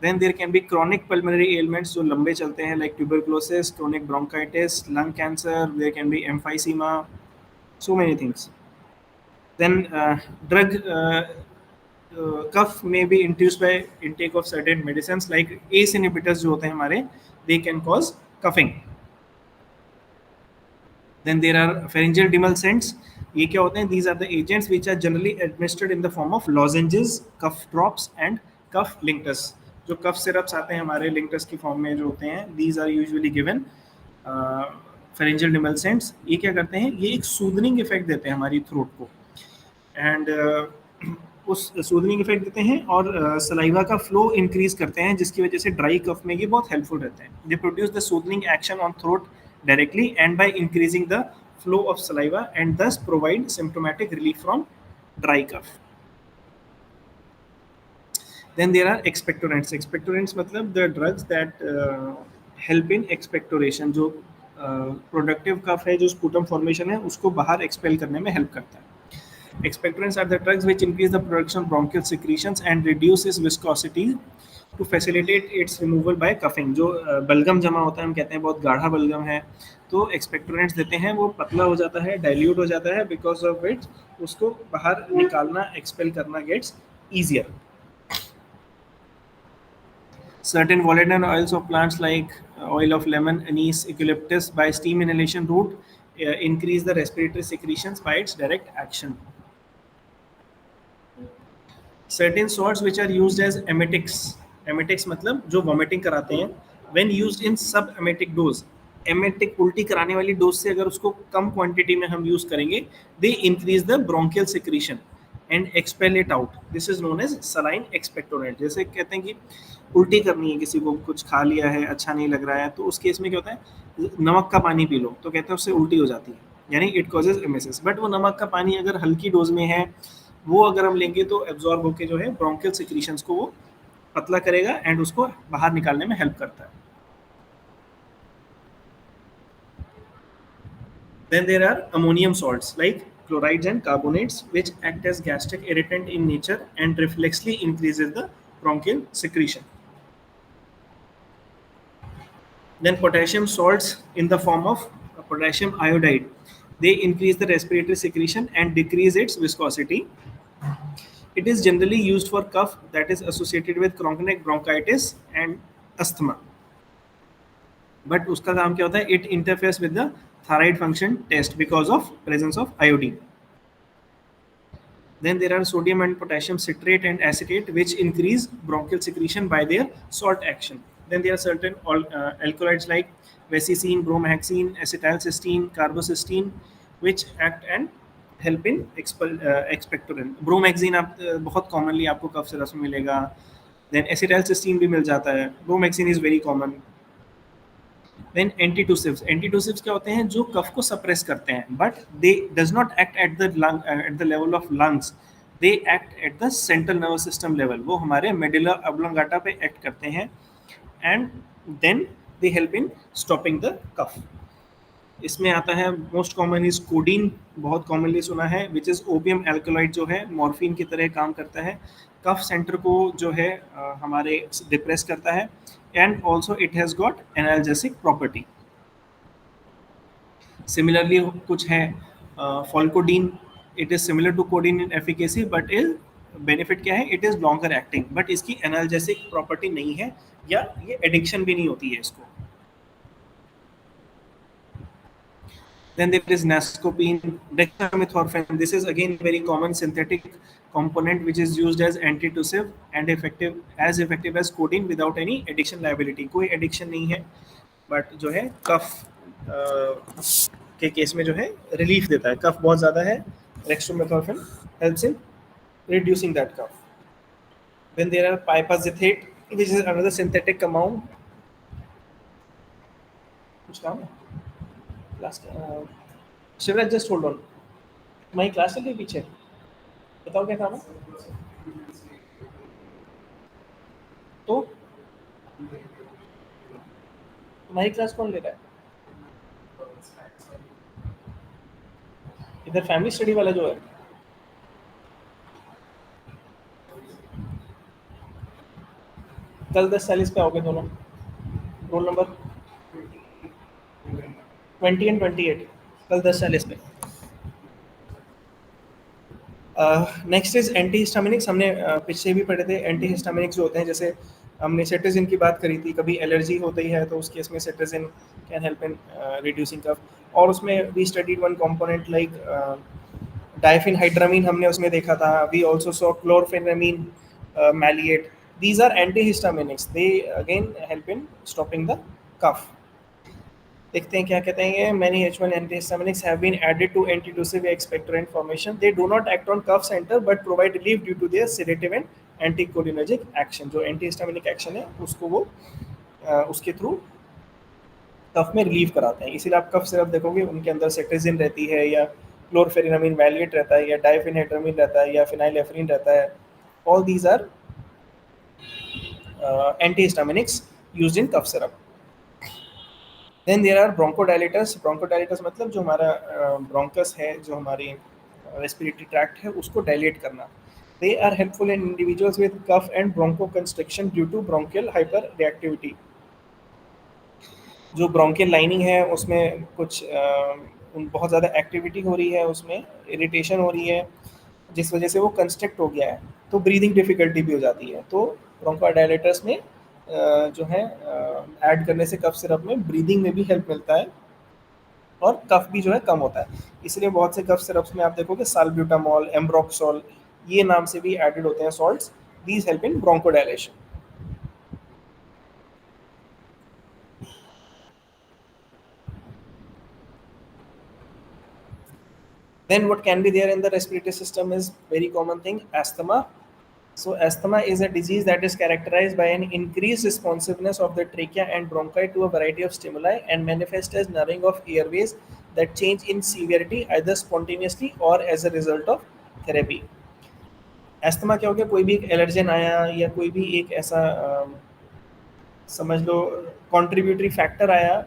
Then there can be chronic pulmonary ailments जो लंबे चलते हैं like tuberculosis, chronic bronchitis, lung cancer. There can be emphysema, so many things. Then cough may be induced by intake of certain medicines like ACE inhibitors जो होते हैं हमारे, they can cause coughing. Then there are pharyngeal demulcents. ये क्या होते हैं? These are the agents which are generally administered in the form of lozenges, cough drops and cough linctus. जो कफ syrups आते हैं हमारे लिंक्टस की फॉर्म में जो होते हैं, these are usually given. pharyngeal demulcents ये क्या करते हैं? ये एक सूदनिंग इफेक्ट देते हैं हमारी थ्रोट को, एंड उस सूदनिंग इफेक्ट देते हैं और सलाइवा का फ्लो इंक्रीज करते हैं जिसकी वजह से ड्राई कफ में ये बहुत हेल्पफुल रहते हैं. They produce the सूदनिंग action on throat directly and by increasing the flow of saliva and thus provide symptomatic relief from dry cough. Then there are expectorants. Expectorants मतलब the drugs that help in expectoration. जो productive cough है, जो sputum formation है, उसको बाहर expel करने में help करता है. Expectorants are the drugs which increase the production of bronchial secretions and reduces viscosity to facilitate its removal by coughing. जो बलगम जमा होता है, हम कहते हैं बहुत गाढ़ा बलगम है, तो expectorants देते हैं, वो पतला हो जाता है, dilute हो जाता है, because of which उसको बाहर निकालना, expel करना gets easier. Certain volatile oils of plants like oil of lemon, anise, eucalyptus by steam inhalation route increase the respiratory secretions by its direct action. Certain salts which are used as emetics. Emetics मतलब जो vomiting कराते हैं, when used in subemetic dose. Emetic उल्टी कराने वाली dose से अगर उसको कम क्वांटिटी में हम यूज करेंगे, they increase the bronchial secretion and expel it out. This is known as saline expectorant. जैसे कहते हैं कि उल्टी करनी है, किसी को कुछ खा लिया है, अच्छा नहीं लग रहा है, तो उस केस में क्या होता है, नमक का पानी पी लो, तो कहते हैं उससे उल्टी हो जाती है, यानी इट कॉजेज एमेसिस. बट वो नमक का पानी अगर हल्की डोज में है, वो अगर हम लेंगे तो एब्जॉर्ब होकर जो है ब्रोंकियल सिक्रीशंस को वो पतला करेगा एंड उसको बाहर निकालने में हेल्प करता है. Then there are ammonium salts like chlorides and carbonates which act as gastric irritant in nature and reflexly increases the bronchial secretion. Then potassium salts in the form of potassium iodide. They increase the respiratory secretion and decrease its viscosity. It is generally used for cough that is associated with chronic bronchitis and asthma. But उसका काम क्या होता है? It interferes with the thyroid function test because of presence of iodine. Then there are sodium and potassium citrate and acetate which increase bronchial secretion by their salt action. Then there are certain alkaloids like vesicine, bromohexine, acetylcysteine, carbocysteine which act and help in expectorant. Bromhexine आप बहुत commonly आपको cough syrup में मिलेगा। Then acetylcysteine भी मिल जाता है। ब्रोमैक्सिन is very common. Then एंटीटूसिव्स। एंटीटूसिव्स क्या होते हैं? जो कफ को सप्रेस करते हैं, but they does not act at the lung, at the level of lungs, they act at the central nervous system level. वो हमारे मेडुला ऑब्लोंगाटा पे एक्ट करते हैं and then they help in stopping the कफ। इसमें आता है most common is codeine, बहुत commonly सुना है, विच इज ओपियम एल्कलॉइड, जो है मॉर्फिन की तरह काम करता है। कफ सेंटर को जो है हमारे डिप्रेस करता है and also it has got analgesic property. Similarly कुछ है pholcodine, it is similar to codeine in efficacy but is benefit क्या है? It is longer acting, but इसकी एनाल्जेसिक प्रॉपर्टी नहीं है या ये एडिक्शन भी नहीं होती है इसको। Then there is nascopine, dextromethorphan. This is again very common synthetic component which is used as antitussive and effective as codeine without any addiction liability. कोई addiction नहीं है, but जो है कफ के केस में जो है रिलीफ देता है। कफ बहुत ज़्यादा है, डेक्स्ट्रोमेथोर्फिन helps in reducing that cough. Then there are pipazethate, which is another synthetic compound. कुछ काम है? शिवराज जस्ट होल्ड ऑन, तुम्हारी क्लास चल रही पीछे, बताओ क्या काम है? तो तुम्हारी क्लास कौन ले रहा है? इधर फैमिली स्टडी वाला जो है, कल 10:40 पे आओगे दोनों, रोल नंबर 20 एंड 28, कल 10:40 पे। Next is antihistaminics. हमने पीछे भी पढ़े थे। एंटीहिस्टामिनिक्स जो होते हैं, जैसे हमने सेट्रिजिन की बात करी थी, कभी एलर्जी होती है तो उस केस में cetirizine can help in reducing cough. और उसमें we studied one component like diphenhydramine, हमने उसमें देखा था। We also saw chlorpheniramine maleate. These are antihistaminics, they again help in stopping the cough. देखते हैं क्या कहते हैं ये। Many H1 antihistaminics have been added to antitussive expectorant formation. They do not act on cuff center but provide relief due to their sedative and anticholinergic action. जो antihistaminic action है उसको वो उसके थ्रू कफ में रिलीव कराते हैं। इसीलिए आप कफ सिरप देखोगे उनके अंदर सेट्रिजिन रहती है, या क्लोरफेनिनामिन वैलिएट रहता है, या डाइफेनहाइड्रामीन रहता है, या फिनाइलेफ्रिन रहता है। All these are antihistaminics used in cough syrup. Then there are bronchodilators. Bronchodilators मतलब जो हमारा ब्रोंकस है, जो हमारी रेस्पिरेटरी ट्रैक्ट है, उसको डायलेट करना। They are helpful in individuals with cough and broncho constriction due to bronchial hyper reactivity. जो ब्रोंकियल लाइनिंग है उसमें कुछ बहुत ज़्यादा एक्टिविटी हो रही है, उसमें इरिटेशन हो रही है, जिस वजह से वो कंस्ट्रिक्ट हो गया है, तो ब्रीदिंग डिफिकल्टी भी हो जाती है। तो ब्रोंकोडायलेटर्स में जो है ऐड करने से कफ सिरप में ब्रीदिंग में भी हेल्प मिलता है और कफ भी जो है कम होता है। इसलिए बहुत से कफ सिरप्स में आप देखोगे साल्ब्यूटामॉल, एम्ब्रोक्सोल, ये नाम से भी एडेड होते हैं salts. These help in bronchodilation. Then what can be there in the respiratory system is very common thing, asthma. So asthma is a disease that is characterized by an increased responsiveness of the trachea and bronchi to a variety of stimuli and manifests as narrowing of airways that change in severity either spontaneously or as a result of therapy. Asthma क्या हो गया? कोई भी एक allergen आया या कोई भी एक ऐसा समझ लो कॉन्ट्रीब्यूटरी फैक्टर आया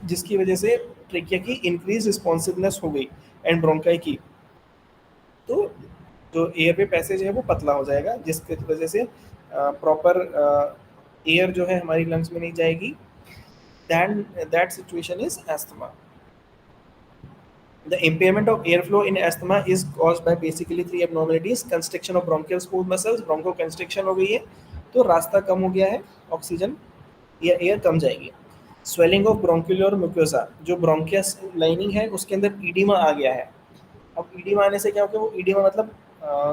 जिसकी वजह से ट्रेकिया की इंक्रीज रिस्पॉन्सिवनेस हो गई एंड ब्रोंकाई की, तो जो एयरवे पैसेज है वो पतला हो जाएगा, जिसकी वजह से प्रॉपर एयर जो है हमारी लंग्स में नहीं जाएगी। That situation is asthma. The impairment of airflow in asthma is caused by basically three abnormalities: constriction of bronchial smooth muscles, bronchoconstriction हो गई है तो रास्ता कम हो गया है, ऑक्सीजन या एयर कम जाएगी। स्वेलिंग ऑफ ब्रोंक्यूलर म्यूकोसा, जो ब्रोंकियस लाइनिंग है उसके अंदर ईडिमा आ गया है। अब ईडिमा आने से क्या हो गया? वो ईडिमा मतलब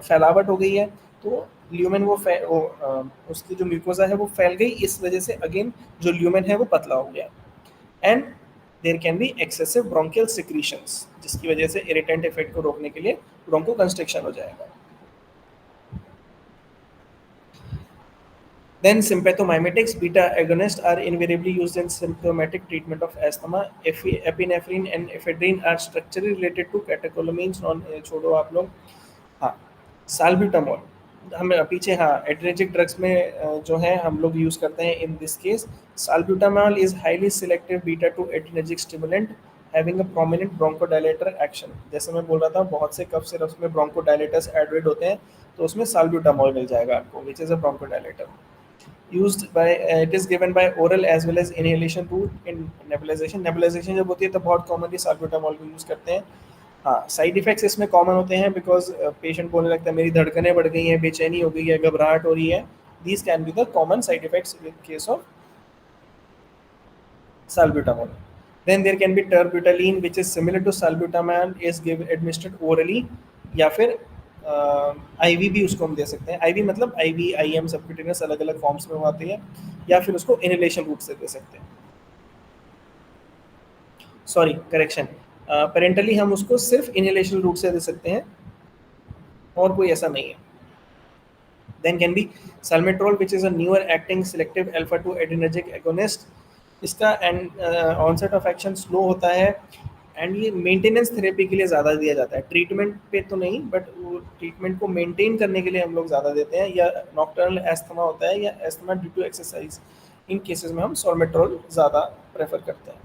फैलावट हो गई है, तो ल्यूमेन वो उसकी जो म्यूकोसा है वो फैल गई, इस वजह से अगेन जो ल्यूमेन है वो पतला हो गया। And there can be excessive bronchial secretions, जिसकी वजह से इरिटेंट इफेक्ट को रोकने के लिए ब्रोंको कंस्ट्रिक्शन हो जाएगा। Then sympathomimetics, beta agonists are invariably used in symptomatic treatment of asthma. Epinephrine and ephedrine are structurally related to catecholamines. छोड़ो आप लोग। हाँ, साल्ब्यूटामोल हम पीछे, हाँ, एड्रेजिक ड्रग्स में जो है हम लोग यूज करते हैं in this case. Salbutamol is highly selective beta two adrenergic stimulant having a prominent bronchodilator action. जैसे मैं बोल रहा था, बहुत से कफ सिरप्स में ब्रोंकोडायलेटर्स एडेड होते हैं, तो उसमें साल्ब्यूटामोल मिल जाएगा आपको, which is a bronchodilator. used by it is given by oral as well as inhalation route in nebulization जब होती है तो बहुत commonly salbutamol को use करते हैं। हाँ, साइड इफेक्ट्स इसमें कॉमन होते हैं बिकॉज पेशेंट बोलने लगता है मेरी धड़कनें बढ़ गई हैं, बेचैनी हो गई है, घबराहट हो रही है। These can be the common side effects in case of salbutamol. Then there can be terbutaline which is similar to salbutamol, is administered orally या फिर आईवी भी उसको हम दे सकते हैं। आईवी मतलब आईवी, आईएम, सबक्यूटेनियस अलग अलग फॉर्म्स में आती है, या फिर उसको इनहेलेशन रूट से दे सकते हैं। सॉरी, करेक्शन, पेरेंटली हम उसको सिर्फ इनहेलेशन रूट से दे सकते हैं और कोई ऐसा नहीं है। Then can be salmeterol which is a newer acting selective alpha 2 adrenergic agonist. इसका ऑनसेट ऑफ एक्शन स्लो होता है एंड ये मेंटेनेंस थेरेपी के लिए ज़्यादा दिया जाता है, ट्रीटमेंट पे तो नहीं, बट वो ट्रीटमेंट को मेंटेन करने के लिए हम लोग ज़्यादा देते हैं। या नॉक्टर्नल एस्थमा होता है या एस्थमा ड्यू टू एक्सरसाइज, इन केसेस में हम सॉल्मेट्रोल ज़्यादा प्रेफर करते हैं।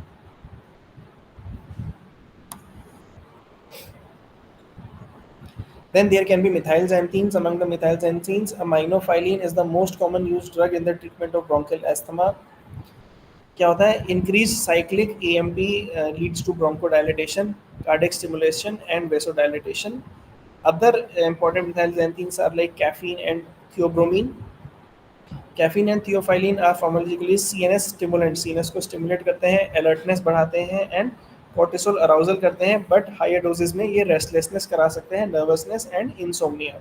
Then there can be methylxanthines. Among the methylxanthines, aminophylline is the most common used drug in the treatment of bronchial asthma. क्या होता है? Increased cyclic AMP leads to bronchodilation, cardiac stimulation, and vasodilation. Other important methylxanthines are like caffeine and theobromine. Caffeine and theophylline are pharmacologically CNS stimulants. CNS को stimulate करते हैं, alertness बढ़ाते हैं, and cortisol arousal करते हैं, but higher doses में ये restlessness करा सकते हैं, nervousness and insomnia.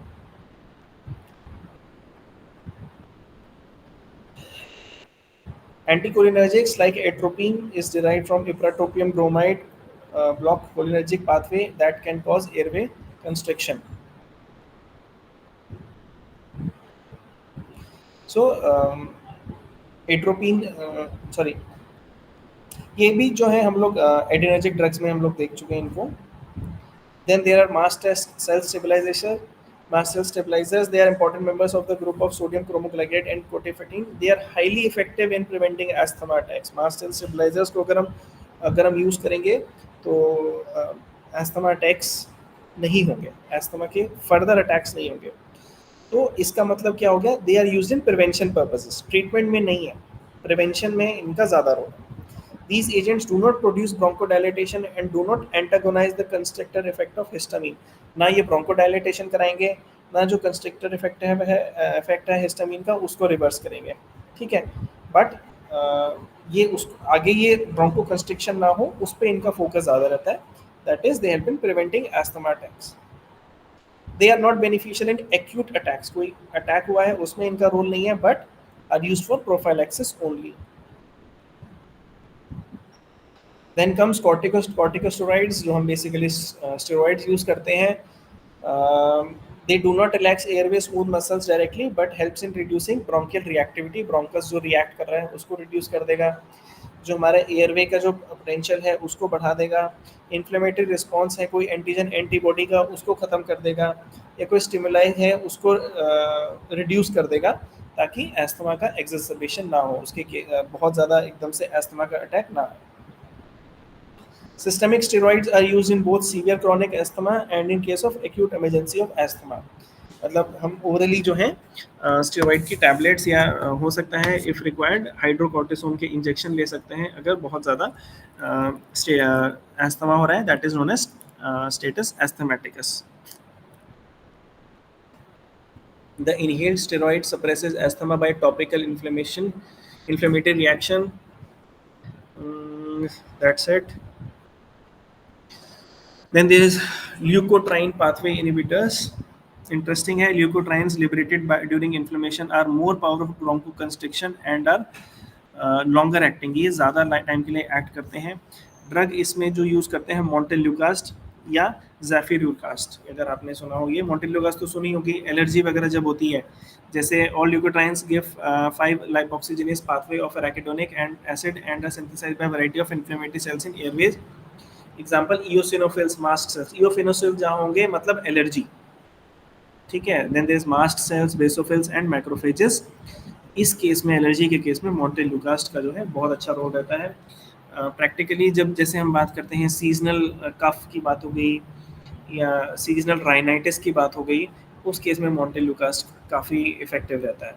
Anticholinergics like atropine is derived from ipratropium bromide, block cholinergic pathway that can cause airway constriction. So atropine, sorry, ये भी जो है हम लोग एड्रेनर्जिक ड्रग्स में हम लोग देख चुके हैं इनको। Then there are mast cell stabilizers. Mast cell stabilizers, they are important members of the group of sodium chromoglycate and cotifatin. They are highly effective in preventing asthma attacks. Mast cell stabilizers को अगर हम use करेंगे तो asthma attacks नहीं होंगे, asthma के further attacks नहीं होंगे। तो इसका मतलब क्या हो गया? They are used in prevention purposes. Treatment में नहीं है, prevention में इनका ज़्यादा रोल है। These agents do not produce bronchodilation and do not antagonize the constrictor effect of histamine. ना ये bronchodilation कराएंगे, ना जो constrictor effect है histamine का, उसको रिवर्स करेंगे, ठीक है। बट ये उस आगे ये ब्रोंको कंस्ट्रिक्शन ना हो, उस पर इनका फोकस ज़्यादा रहता है। That is they help in preventing asthma attacks. They are not beneficial in acute attacks. कोई अटैक हुआ है उसमें इनका रोल नहीं है, but are used for prophylaxis only. Then comes corticosteroids, जो हम बेसिकली स्टेरॉइड्स यूज करते हैं। They do not relax airway smooth muscles directly, but helps in reducing bronchial reactivity. Bronchus जो रिएक्ट कर रहा है उसको रिड्यूस कर देगा, जो हमारे एयरवे का जो पोटेंशियल है उसको बढ़ा देगा। इन्फ्लेमेटरी रिस्पॉन्स है कोई एंटीजन एंटीबॉडी का, उसको ख़त्म कर देगा, या कोई स्टिमुलाई है उसको रिड्यूस कर देगा, ताकि एस्थमा का एक्सर्बेशन ना हो, उसके बहुत ज़्यादा एकदम से एस्थमा का अटैक ना आए। Systemic steroids are used in both severe chronic asthma and in case of acute emergency of asthma. मतलब हम ओरली जो है स्टेरॉइड की टैबलेट्स या हो सकता है इफ़ रिक्वायर्ड हाइड्रोकॉर्टिसोन के इंजेक्शन ले सकते हैं अगर बहुत ज़्यादा एस्थमा हो रहा है, that is known as status asthmaticus. The inhaled steroid suppresses asthma by topical inflammatory reaction. That's it. Then there is leukotriene pathway inhibitors. Interesting है, leukotrienes liberated during inflammation are more powerful bronchoconstriction and are longer acting. ये ज़्यादा time के लिए act करते हैं। Drug इसमें जो use करते हैं मोंटेल्यूकास्ट या ज़ैफिरुकास्ट, अगर आपने सुना हो ये मोंटेल्यूकास्ट तो सुनी होगी, एलर्जी वगैरह जब होती है, जैसे all leukotrienes give 5 lipoxygenase pathway of arachidonic and acid and are synthesized by variety of inflammatory cells in airways. Example eosinophils, mast cells, eosinophils जहाँ होंगे मतलब एलर्जी, ठीक है। Then there is mast cells, basophils and macrophages. इस case में, allergy के case में montelukast का जो है बहुत अच्छा रोल रहता है। प्रैक्टिकली जब जैसे हम बात करते हैं सीजनल कफ की बात हो गई या सीजनल राइनाइटिस की बात हो गई, उस केस में मोंटेल्यूकास्ट काफ़ी इफेक्टिव रहता है।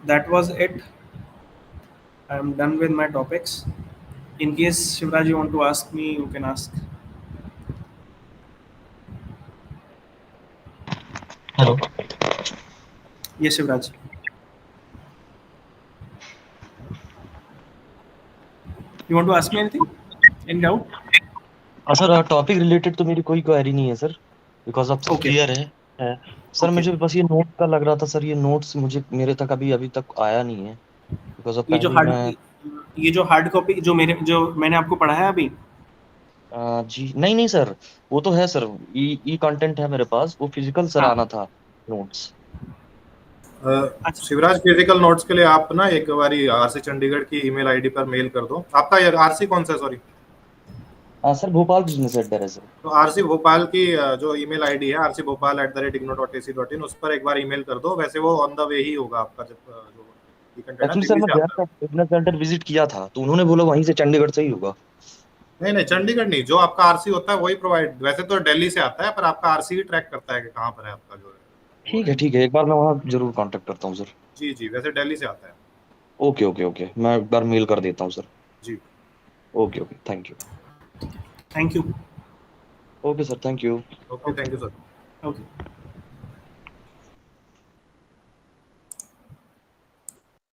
That was it. I am done with my topics. In case Shivraj you want to ask me, you can ask. Hello. Yes, Shivraj. You want to ask me anything? Any doubt? हाँ sir, topic related तो मेरी कोई query नहीं है sir, because अब सब Okay. Clear है sir. Okay. मुझे बस ये नोट का लग रहा था सर, ये नोट्स मुझे मेरे तक अभी तक आया नहीं है, बिकॉज अब ये जो पहले हार्ड मैं ये जो हार्ड कॉपी जो मैंने आपको पढ़ाया अभी। जी नहीं सर, वो तो है सर, ई कंटेंट है मेरे पास, वो फिजिकल सर हाँ। आना था नोट्स। अच्छा। शिवराज, फिजिकल नोट्स के लिए आप ना एक बारी आरसी चंडीगढ़ की ईमेल आईडी पर मेल कर दो। आपका आरसी कौन सा है? Sorry, sir Bhopal business centre है सर। तो आरसी भोपाल की जो ईमेल आईडी है rcbhopal@igno.ac.in, उस पर एक बार ईमेल कर दो। वैसे वो ऑन द वे ही होगा आपका, जब जो कंटेंट है एक्चुअली सर दिल्ली मैं से गया आता था, है। बिजनेस सेंटर विजिट किया था, तो उन्होंने बोला वहीं से चंडीगढ़ से ही होगा। नहीं नहीं, चंडीगढ़ नहीं, जो आपका आरसी होता है वही प्रोवाइड, वैसे तो दिल्ली से आता है, पर आपका आरसी ही ट्रैक करता है कि कहाँ पर है आपका जो है वो है। ठीक है, एक बार मैं वहाँ जरूर कांटेक्ट करता हूँ सर। जी जी, वैसे दिल्ली से आता है। ओके, मैं एक बार मेल कर देता हूँ सर। जी, okay, thank you. Thank you. Okay sir, thank you. Okay, thank you sir. Okay.